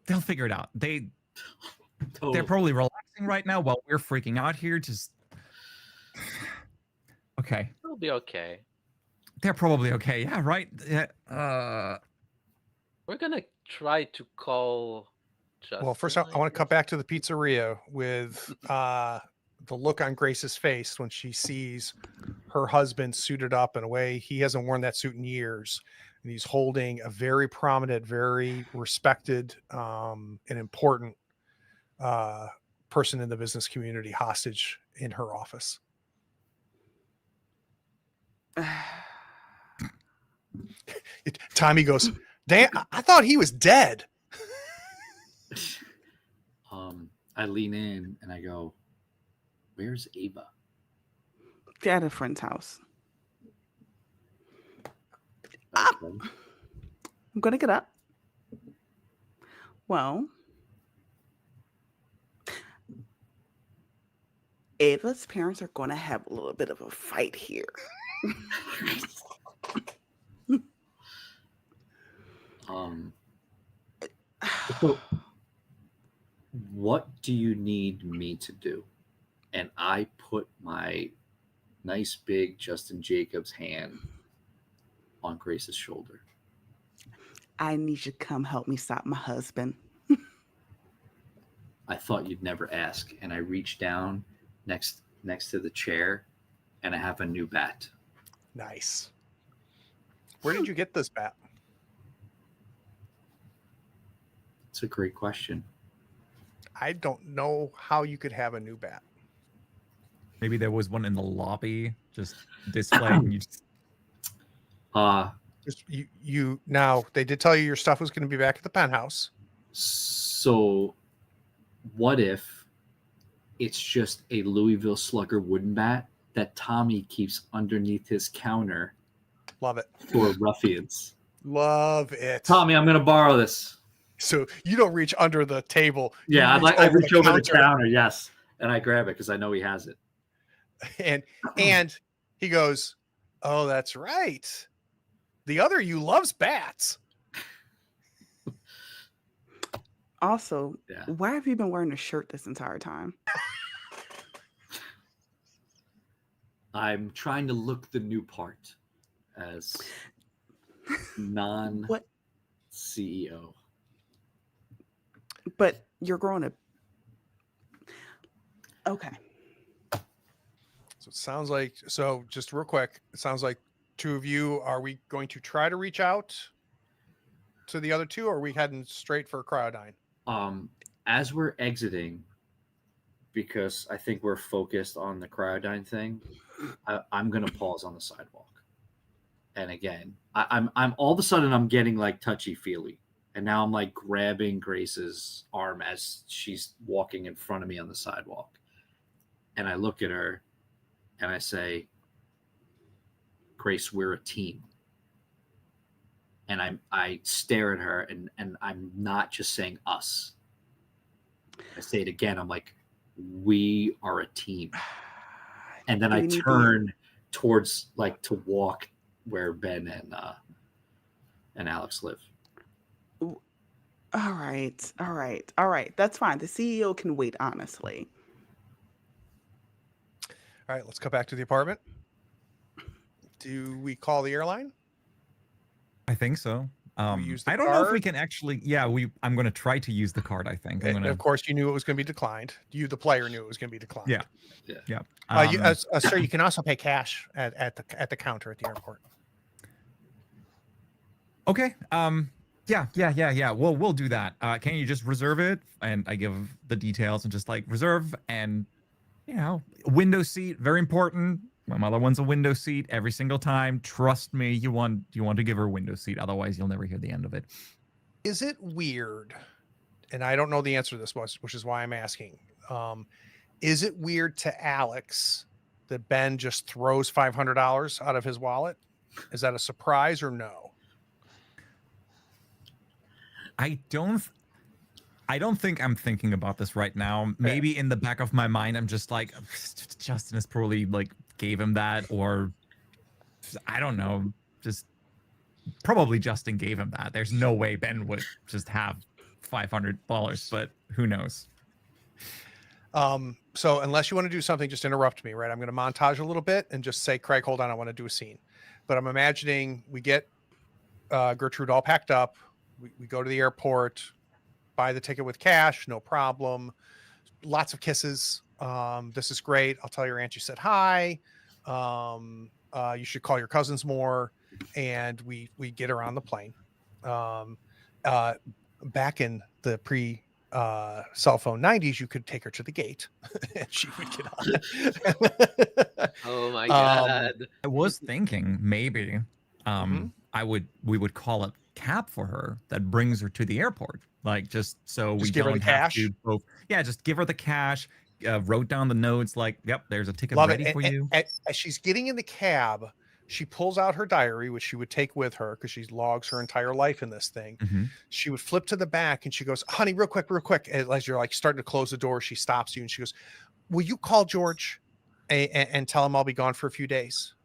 They'll figure it out. They're probably relaxing right now while we're freaking out here. Just okay. It'll be okay. They're probably okay. Yeah, right. Yeah. We're gonna try to call Justin. Well, first I want to cut back to the pizzeria with the look on Grace's face when she sees her husband suited up in a way he hasn't worn that suit in years. and he's holding a very prominent, very respected, and important person in the business community hostage in her office. Tommy goes, "Damn, I thought he was dead." I lean in and I go, "Where's Ava?" She's at a friend's house. Okay. I'm gonna get up. Well, Ava's parents are gonna have a little bit of a fight here. So what do you need me to do? And I put my nice big Justin Jacobs hand on Grace's shoulder. I need you to come help me stop my husband. I thought you'd never ask. And I reach down next to the chair and I have a new bat. Nice. Where did you get this bat? It's a great question. I don't know how you could have a new bat. Maybe there was one in the lobby just displayed. And you just... You now they did tell you your stuff was going to be back at the penthouse. So what if it's just a Louisville Slugger wooden bat that Tommy keeps underneath his counter? Love it. For ruffians. Love it. Tommy, I'm going to borrow this. So you don't reach under the table. Yeah, I reach over the counter, yes. And I grab it because I know he has it. And he goes, "Oh, that's right. The other you loves bats." Also, Yeah. why have you been wearing a shirt this entire time? I'm trying to look the new part as non-CEO. But you're growing up. Okay. So it sounds like, so just real quick, it sounds like two of you, are we going to try to reach out to the other two, or are we heading straight for Cryodyne? As we're exiting, because I think we're focused on the Cryodyne thing, I'm gonna pause on the sidewalk. And again, I'm all of a sudden I'm getting like touchy-feely. And now I'm like grabbing Grace's arm as she's walking in front of me on the sidewalk. And I look at her and I say, "Grace, we're a team." And I stare at her and I'm not just saying us. I say it again. I'm like, "We are a team." And then I turn towards like to walk where Ben and Alex live. All right. That's fine. The CEO can wait, honestly. All right, let's go back to the apartment. Do we call the airline? I think so. Use the I don't know if we card? can actually. Yeah, I'm going to try to use the card. I think. I'm And gonna, of course, you knew it was going to be declined. You, the player, knew it was going to be declined. Yeah. Sir, you can also pay cash at the counter at the airport. Okay. Yeah. Well, we'll do that. Can you just reserve it? And I give the details and just like reserve and, window seat, very important. My mother wants a window seat every single time. Trust me, you want to give her a window seat. Otherwise, you'll never hear the end of it. Is it weird? And I don't know the answer to this, which is why I'm asking. Is it weird to Alex that Ben just throws $500 out of his wallet? Is that a surprise or no? I don't think I'm thinking about this right now. Maybe in the back of my mind, I'm just like, Justin has probably like gave him that, or I don't know. Just probably Justin gave him that. There's no way Ben would just have $500, but who knows? So unless you want to do something, just interrupt me, right? I'm going to montage a little bit and just say, "Craig, hold on, I want to do a scene." But I'm imagining we get Gertrude all packed up. We go to the airport, buy the ticket with cash, no problem. Lots of kisses. This is great. I'll tell your aunt you said hi. You should call your cousins more. and we get her on the plane. Back in the pre cell phone 90s, you could take her to the gate and she would get on. Oh my Um, god. I was thinking maybe Mhm. we would call a cab for her that brings her to the airport. Like just so we Just give her the don't have cash. to both. Yeah, just give her the cash. Wrote down the notes like, yep, there's a ticket Love ready it. for you. As she's getting in the cab, she pulls out her diary, which she would take with her because she logs her entire life in this thing. Mhm. She would flip to the back and she goes, honey, real quick. As you're like starting to close the door, she stops you and she goes, will you call George and tell him I'll be gone for a few days?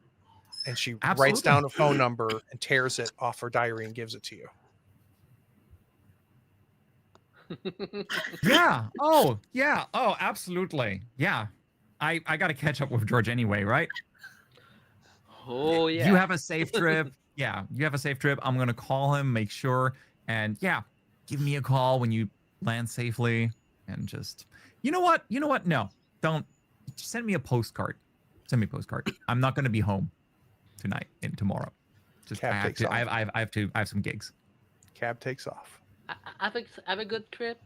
And she writes Absolutely. down a phone number and tears it off her diary and gives it to you. Yeah. Oh, yeah. Oh, absolutely. Yeah. I got to catch up with George anyway, right? Oh yeah. You have a safe trip. Yeah, you have a safe trip. I'm going to call him, make sure. And yeah, give me a call when you land safely. And just, you know what? No, don't. Send me a postcard. Send me a postcard. I'm not going to be home tonight and tomorrow. Just Cab I have takes to. off. I have some gigs. Cab takes off. I think have a good trip.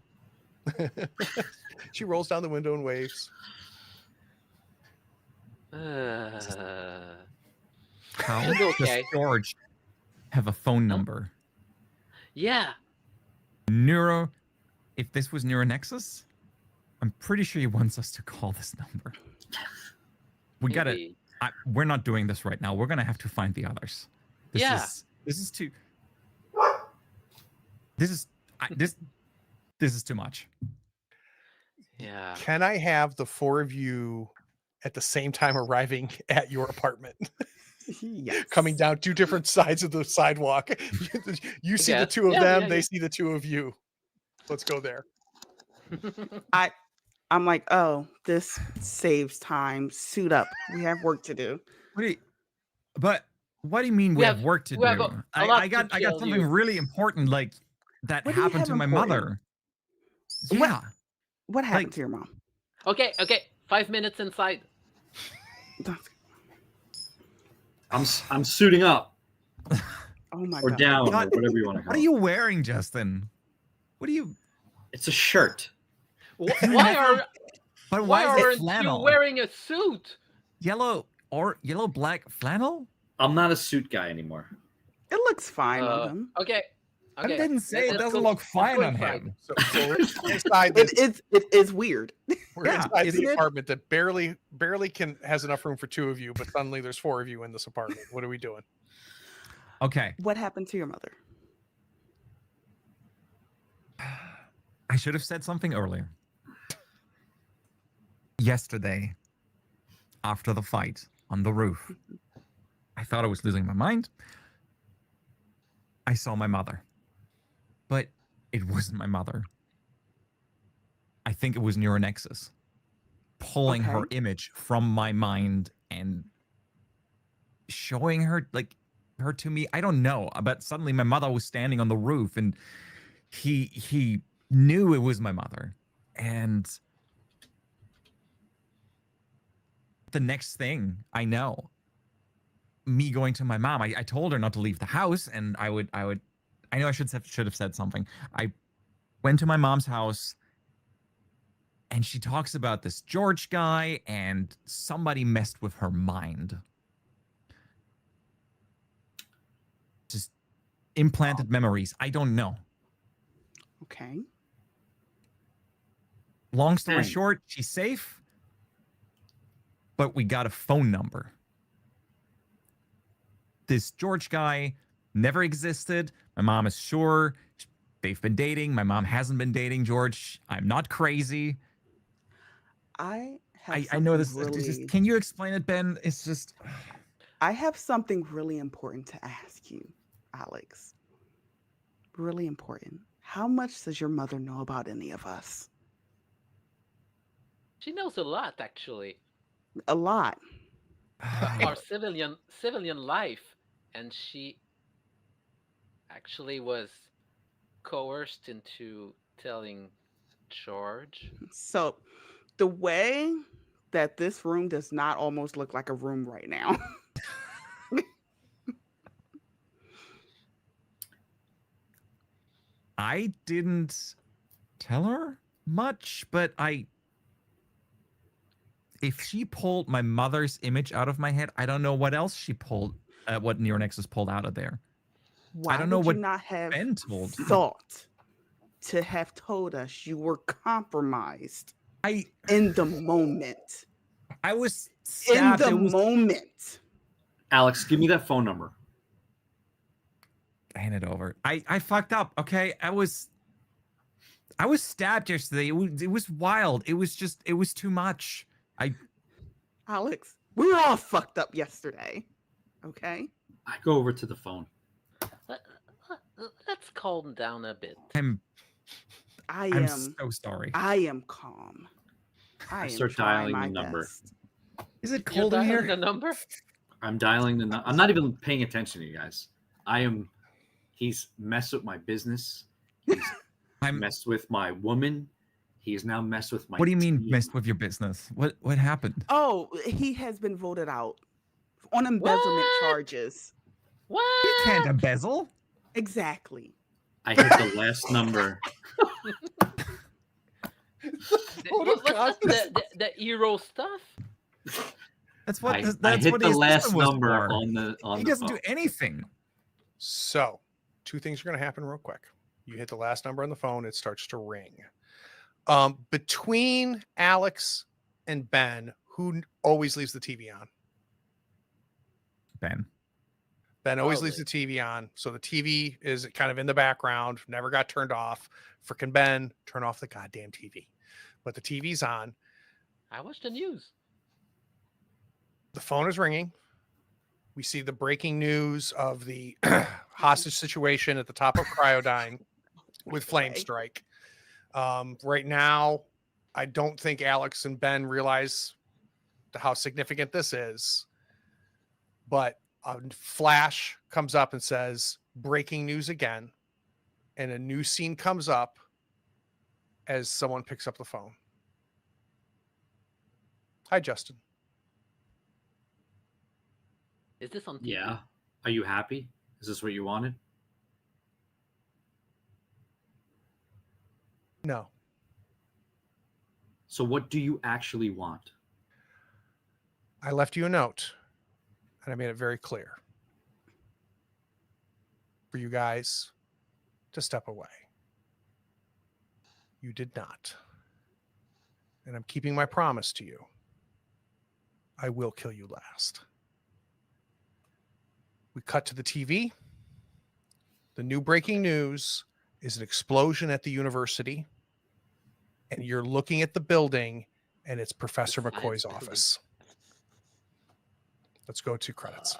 She rolls down the window and waves. How Should be okay. does George have a phone number? Yeah. Neuro. If this was Neuronexus, I'm pretty sure he wants us to call this number. We gotta. Maybe. We're not doing this right now. We're gonna have to find the others. Yeah. This is too. This is too much. Yeah. Can I have the four of you at the same time arriving at your apartment? Yes. Coming down two different sides of the sidewalk. You see the guess. two of Yeah, them, yeah, they yeah. see the two of you. Let's go there. I'm like, oh, this saves time. Suit up. We have work to do. What do you mean we have work to we have do? a lot I got to kill something you. really important like that What do you happened have to my important? mother. What- Yeah. What happened Like- to your mom? Okay. 5 minutes inside. I'm suiting up Oh my or god. down or God, whatever you want to call What are it. you wearing, Justin? What are you? It's a shirt. Why But why why is it aren't flannel? you wearing a suit? Yellow black flannel? I'm not a suit guy anymore. It looks fine on him. Okay. I didn't say it let's doesn't go- look fine let's on go inside. him. So we're inside this, It is weird. we're Yeah, inside isn't the it? apartment that barely has enough room for two of you, but suddenly there's four of you in this apartment. What are we doing? Okay. What happened to your mother? I should have said something earlier. Yesterday, after the fight on the roof, I thought I was losing my mind. I saw my mother, but it wasn't my mother. I think it was Neuronexus pulling her Okay. image from my mind and showing her to me. I don't know, but suddenly my mother was standing on the roof and he knew it was my mother. And the next thing I know, me going to my mom, I told her not to leave the house, and I know I should have said something. I went to my mom's house, and she talks about this George guy, and somebody messed with her mind. Just implanted memories. I don't know. Okay. Long story Dang. short, she's safe, but we got a phone number. This George guy never existed. My mom is sure they've been dating. My mom hasn't been dating George. I'm not crazy. I have I know this. something It's really, just, can you explain it, Ben? It's just. I have something really important to ask you, Alex. Really important. How much does your mother know about any of us? She knows a lot, actually. A lot. Our civilian life, and she actually was coerced into telling George. So the way that this room does not almost look like a room right now. I didn't tell her much, but if she pulled my mother's image out of my head, I don't know what else she pulled, what Neuronexus pulled out of there. Why don't know would what you not have Ben told. thought to have told us you were compromised I in the moment? was In stabbed. the moment. Alex, give me that phone number. Hand it over. I fucked up. Okay, I was stabbed yesterday. It was wild. It was too much. Alex, we were all fucked up yesterday. Okay? I go over to the phone. Let's calm down a bit. I'm I'm so sorry. I am calm. I am start trying dialing the my number. best. Is it You're cold in dialing here? the number? I'm dialing the number. I'm not even paying attention to you guys. He's messed with my business. He's messed with my woman. He has now messed with my What do you mean team. messed with your business? What happened? Oh, he has been voted out on embezzlement What? charges. What? You can't embezzle. Exactly. I hit the last number. What's the hero stuff? That's what. I That's hit what the his last system was number for. on the He the doesn't phone. do anything. So, two things are going to happen real quick. You hit the last number on the phone, it starts to ring. Between Alex and Ben, who always leaves the TV on? Ben. Ben always leaves the TV on. So the TV is kind of in the background, never got turned off. Frickin' Ben, turn off the goddamn TV. But the TV's on. I watch the news. The phone is ringing. We see the breaking news of the hostage situation at the top of Cryodyne with Flame Strike. Right now, I don't think Alex and Ben realize how significant this is. But a flash comes up and says, breaking news again. And a new scene comes up as someone picks up the phone. Hi, Justin. Is this on TV? Yeah. Are you happy? Is this what you wanted? No. So what do you actually want? I left you a note, and I made it very clear for you guys to step away. You did not. And I'm keeping my promise to you. I will kill you last. We cut to the TV. The new breaking news is an explosion at the university. And you're looking at the building, and it's Professor The science McCoy's building. office. Let's go to credits.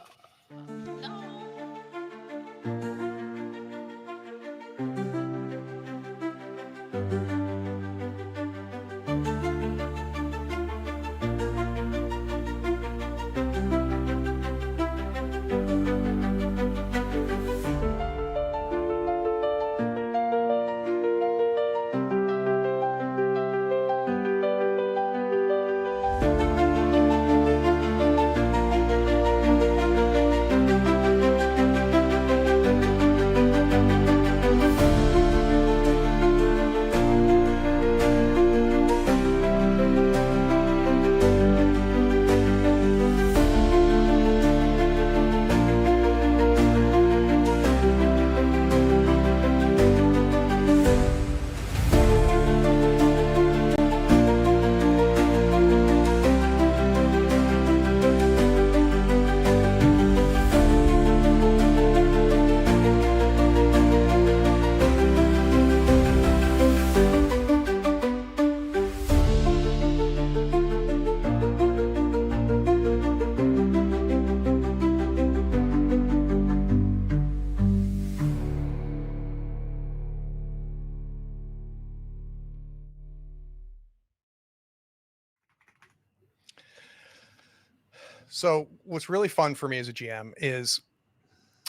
So what's really fun for me as a GM is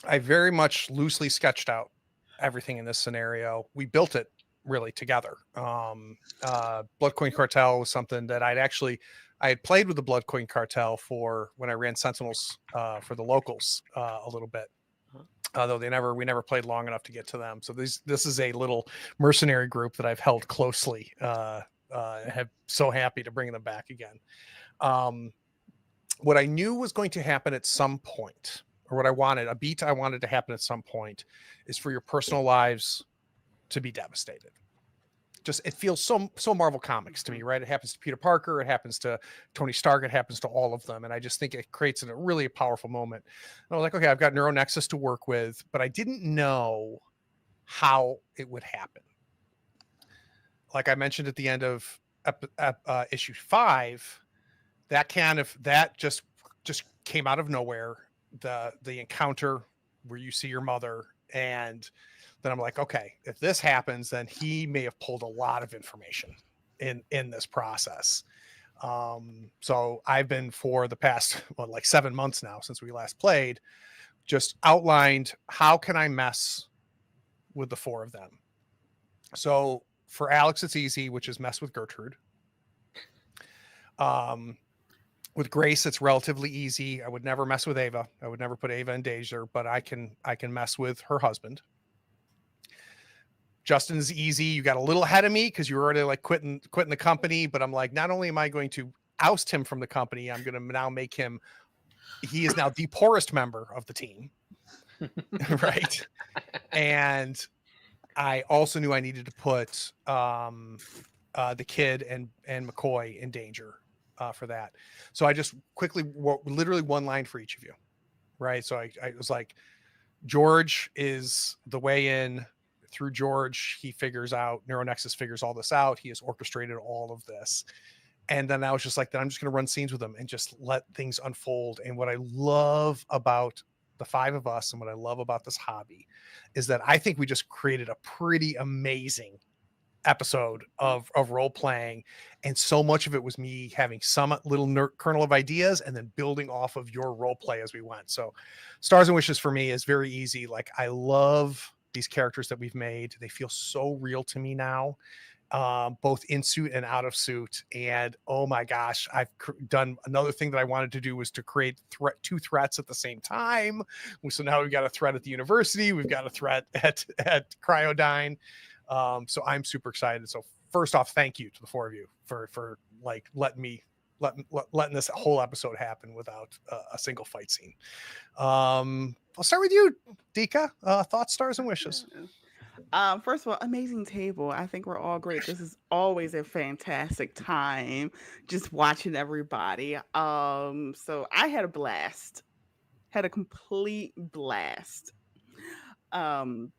I very much loosely sketched out everything in this scenario. We built it really together. Blood Coin Cartel was something that I had played with the Blood Coin Cartel for when I ran Sentinels for the locals a little bit. Although we never played long enough to get to them. So this is a little mercenary group that I've held closely. Have so happy to bring them back again. What I knew was going to happen at some point, or what I wanted to happen at some point, is for your personal lives to be devastated. Just it feels so Marvel Comics to me, right? It happens to Peter Parker, it happens to Tony Stark, it happens to all of them, and I just think it creates a really powerful moment. And I was like, okay, I've got Neuronexus to work with, but I didn't know how it would happen. Like I mentioned at the end of issue 5, that just came out of nowhere. The encounter where you see your mother, and then I'm like, okay, if this happens, then he may have pulled a lot of information in this process. So I've been, for the past 7 months now since we last played, just outlined how can I mess with the 4 of them. So for Alex, it's easy, which is mess with Gertrude. With Grace, it's relatively easy. I would never mess with Ava. I would never put Ava in danger, but I can mess with her husband. Justin is easy. You got a little ahead of me because you're already like quitting the company, but I'm like, not only am I going to oust him from the company, I'm going to now make him, he is now the poorest member of the team. Right. And I also knew I needed to put the kid and McCoy in danger for that. So I just quickly, literally one line for each of you. Right. So I was like, George is the way in. Through George, he figures out, Neuronexus figures all this out. He has orchestrated all of this. And then I was just like, then I'm just going to run scenes with him and just let things unfold. And what I love about the 5 of us and what I love about this hobby is that I think we just created a pretty amazing episode of role playing. And so much of it was me having some little kernel of ideas and then building off of your role play as we went. So Stars and Wishes for me is very easy. Like, I love these characters that we've made. They feel so real to me now, both in suit and out of suit. And oh my gosh, I've done another thing that I wanted to do was to create 2 threats at the same time. So now we've got a threat at the university. We've got a threat at Cryodyne. So I'm super excited. So first off, thank you to the 4 of you for like letting this whole episode happen without a single fight scene. I'll start with you, Dika. Thoughts, stars, and wishes. First of all, amazing table. I think we're all great. This is always a fantastic time just watching everybody. So I had a blast. Had a complete blast. I'm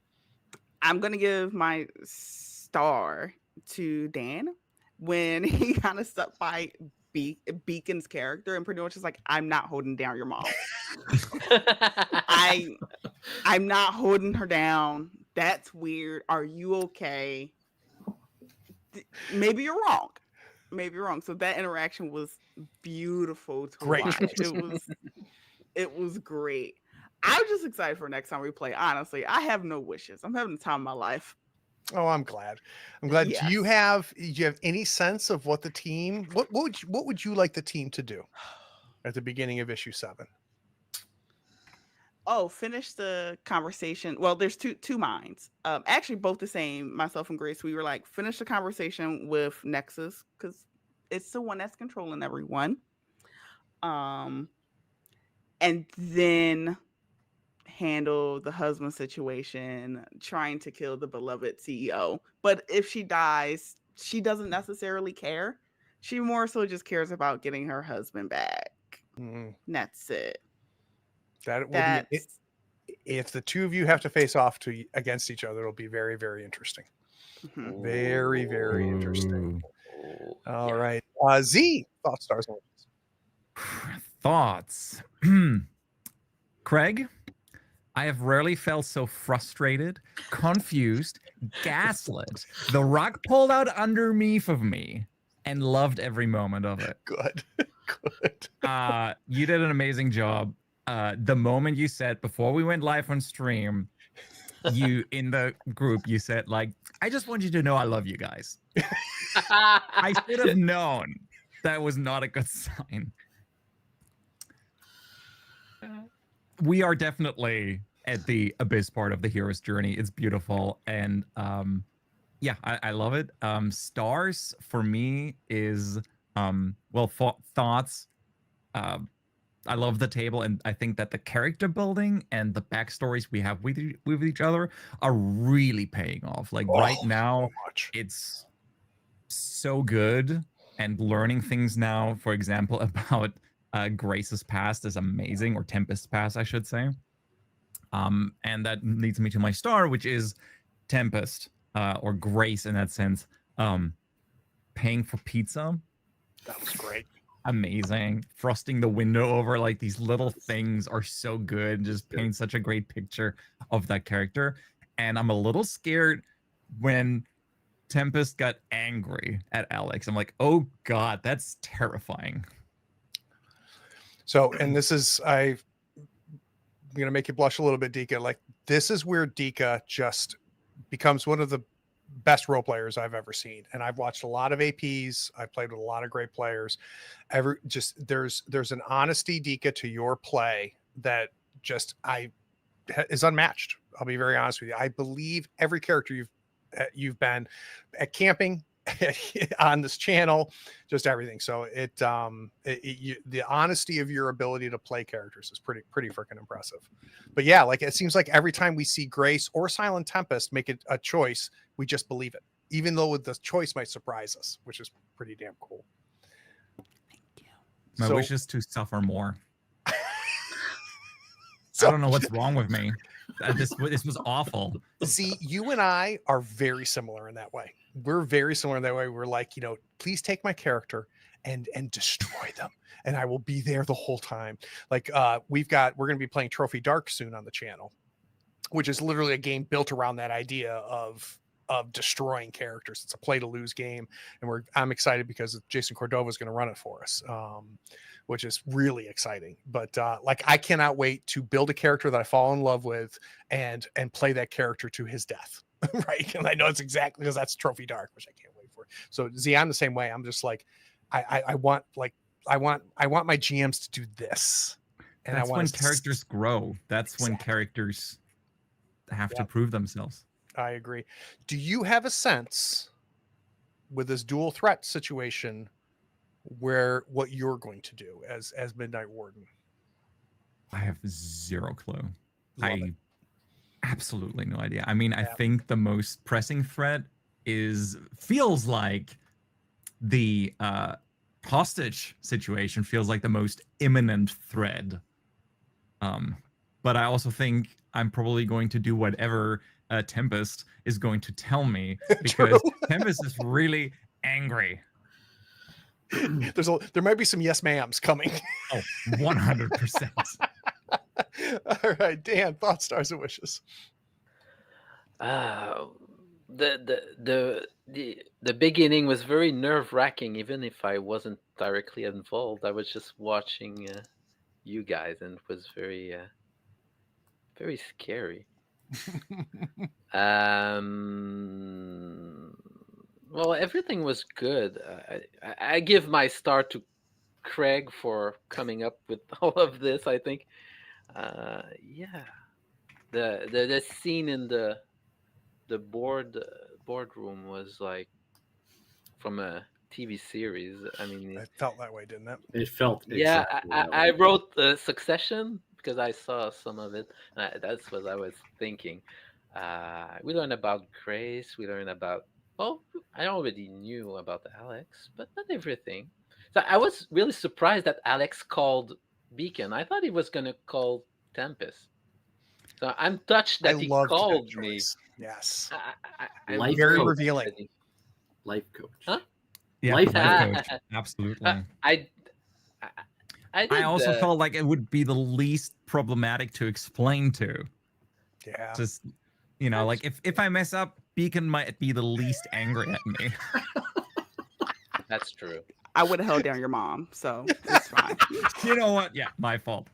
gonna give my star to Dan when he kind of stuck by Beacon's character and pretty much is like, I'm not holding down your mom. I'm not holding her down. That's weird. Are you okay? Maybe you're wrong. Maybe you're wrong. So that interaction was beautiful to watch. It was great. I'm just excited for next time we play. Honestly, I have no wishes. I'm having the time of my life. Oh, I'm glad. Yes. Do you have any sense of what the team, what would you like the team to do at the beginning of issue 7? Oh, finish the conversation. Well, there's two minds. Actually both the same. Myself and Grace, we were like, finish the conversation with Nexus because it's the one that's controlling everyone. And then handle the husband situation, trying to kill the beloved CEO. But if she dies, she doesn't necessarily care. She more so just cares about getting her husband back. That's it. If the 2 of you have to face off against each other, it'll be very, very interesting. Mm-hmm. Very, very interesting. All right. Z, thoughts, stars, and wishes. Thoughts. Craig, I have rarely felt so frustrated, confused, gaslit, the rug pulled out underneath of me, and loved every moment of it. Good. You did an amazing job. The moment you said, before we went live on stream, you in the group, you said, like, I just want you to know I love you guys. I should have known that was not a good sign. We are definitely at the abyss part of the hero's journey. It's beautiful, and yeah, I love it. Stars for me is thoughts. I love the table, and I think that the character building and the backstories we have with each other are really paying off. Like right now, so much. it's so good, and learning things now, for example, about Grace's past is amazing, or Tempest's past, I should say. And that leads me to my star, which is Tempest, or Grace in that sense. Paying for pizza. That was great. Amazing. Frosting the window over, like these little things are so good. Just paint such a great picture of that character. And I'm a little scared when Tempest got angry at Alex. I'm like, oh God, that's terrifying. So, and this is, I'm going to make you blush a little bit, Dika. Like, this is where Dika just becomes one of the best role players I've ever seen. And I've watched a lot of APs. I've played with a lot of great players. There's an honesty, Dika, to your play that just is unmatched. I'll be very honest with you. I believe every character you've been at camping, on this channel, just everything. So the honesty of your ability to play characters is pretty freaking impressive. But yeah, like it seems like every time we see Grace or Silent Tempest make it a choice, we just believe it, even though the choice might surprise us, which is pretty damn cool. My wish is to suffer more. I don't know what's wrong with me. This was awful. See, you and I are very similar in that way. We're very similar in that way. We're like, please take my character and destroy them, and I will be there the whole time. Like we're going to be playing Trophy Dark soon on the channel, which is literally a game built around that idea of destroying characters. It's a play to lose game, and I'm excited because Jason Cordova is going to run it for us, which is really exciting. But like, I cannot wait to build a character that I fall in love with and play that character to his death. Right. And I know it's exactly because that's Trophy Dark, which I can't wait for. So Z, I'm the same way. I'm just like, I want my GMs to do this. And that's when characters grow. That's when characters have to prove themselves. I agree. Do you have a sense with this dual threat situation what you're going to do as Midnight Warden? I have zero clue. Absolutely no idea. I mean, I think the most pressing threat feels like the hostage situation feels like the most imminent threat. But I also think I'm probably going to do whatever Tempest is going to tell me, because Tempest is really angry. There might be some yes ma'ams coming. Oh, 100%. All right, Dan, thoughts, stars, and wishes. The beginning was very nerve-wracking, even if I wasn't directly involved. I was just watching you guys, and it was very very scary. Well, everything was good. I give my star to Craig for coming up with all of this. I think, yeah, the scene in the boardroom was like from a TV series. I mean, it felt that way, didn't it? It felt. Yeah, exactly I wrote Succession because I saw some of it. That's what I was thinking. We learned about Grace. We learned about. Well, I already knew about Alex, but not everything. So I was really surprised that Alex called Beacon. I thought he was going to call Tempest. So I'm touched that he called me. Yes. I'm very revealing. Life coach. Huh? Yeah, life coach. Absolutely. I also felt like it would be the least problematic to explain to. Yeah. Just, like if I mess up, Beacon might be the least angry at me. That's true. I would have held down your mom, so it's fine. You know what? Yeah, my fault.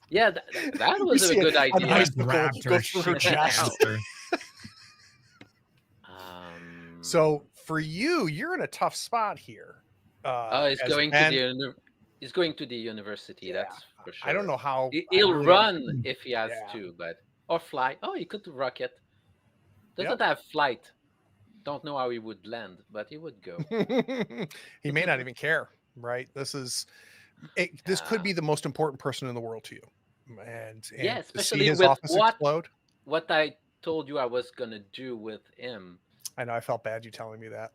Yeah, that was a good idea. I grabbed her chest. So for you, you're in a tough spot here. He's going to the university. Yeah. That's for sure. I don't know how he'll run if he has to, but or fly. Oh, he could rocket. Doesn't have flight. Don't know how he would land, but he would go. He may not even care, right? This could be the most important person in the world to you. And Yeah, to see especially his with office explode. what I told you I was gonna do with him. I know, I felt bad you telling me that.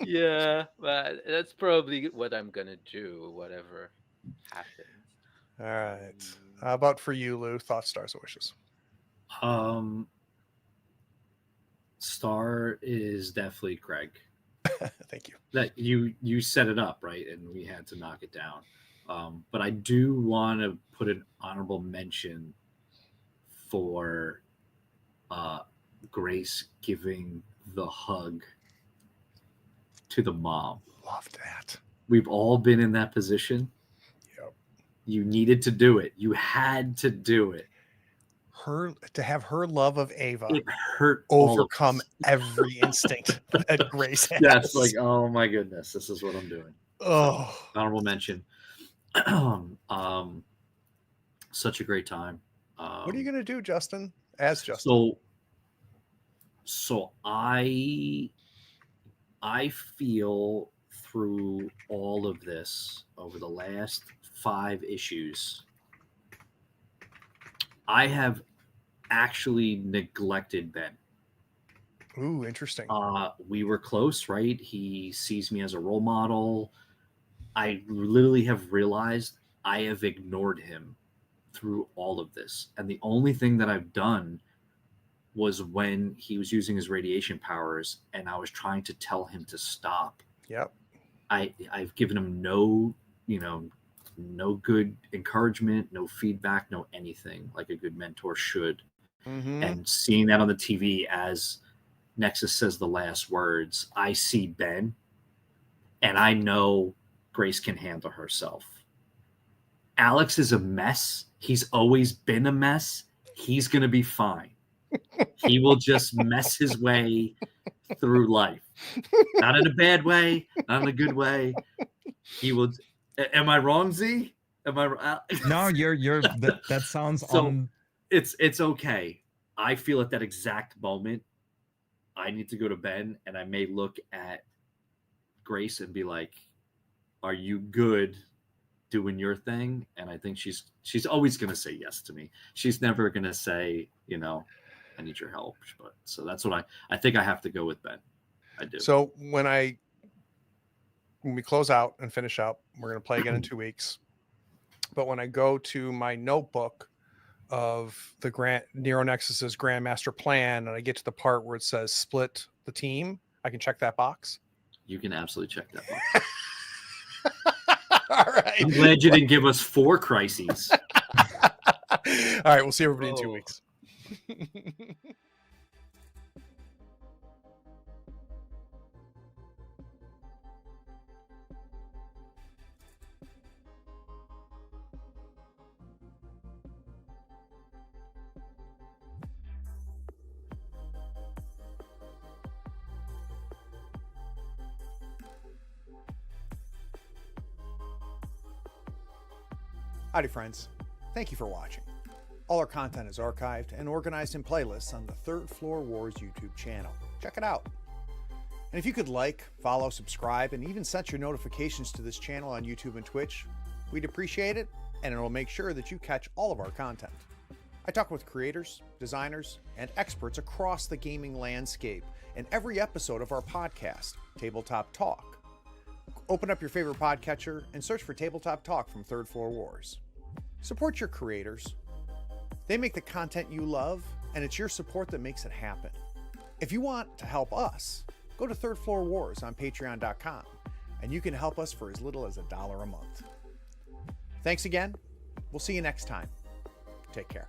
Yeah, but that's probably what I'm gonna do, whatever happens. All right. How about for you, Lou? Thoughts, stars, or wishes? Star is definitely Craig. Thank you. That you set it up, right? And we had to knock it down. But I do want to put an honorable mention for Grace giving the hug to the mom. Love that. We've all been in that position. Yep. You needed to do it. You had to do it. To have her love of Ava It hurt overcome every instinct that Grace has. Yes, like, oh my goodness, this is what I'm doing. Oh, Honorable mention. Such a great time. what are you gonna do, Justin? As Justin. So I feel through all of this over the last 5 issues, I have actually neglected Ben. Ooh, interesting. We were close, right? He sees me as a role model. I literally have realized I have ignored him through all of this. And the only thing that I've done was when he was using his radiation powers and I was trying to tell him to stop. Yep. I've given him no good encouragement, no feedback, no anything like a good mentor should. Mm-hmm. And seeing that on the TV as Nexus says the last words, I see Ben and I know Grace can handle herself. Alex is a mess. He's always been a mess. He's going to be fine. He will just mess his way through life. Not in a bad way, not in a good way. He will. Am I wrong, Z? Am I? No, you're. That sounds so. It's okay. I feel at that exact moment, I need to go to Ben, and I may look at Grace and be like, "Are you good doing your thing?" And I think she's always going to say yes to me. She's never going to say, I need your help. But so that's what I think I have to go with Ben. I do. So when we close out and finish up, we're going to play again in 2 weeks. But when I go to my notebook of the Nero Nexus's Grandmaster plan, and I get to the part where it says split the team, I can check that box. You can absolutely check that box. All right. I'm glad you didn't give us 4 crises. All right. We'll see everybody in 2 weeks. Howdy, friends. Thank you for watching. All our content is archived and organized in playlists on the Third Floor Wars YouTube channel. Check it out. And if you could like, follow, subscribe, and even set your notifications to this channel on YouTube and Twitch, we'd appreciate it, and it'll make sure that you catch all of our content. I talk with creators, designers, and experts across the gaming landscape in every episode of our podcast, Tabletop Talk. Open up your favorite podcatcher and search for Tabletop Talk from Third Floor Wars. Support your creators. They make the content you love, and it's your support that makes it happen. If you want to help us, go to Third Floor Wars on patreon.com, and you can help us for as little as $1 a month. Thanks again. We'll see you next time. Take care.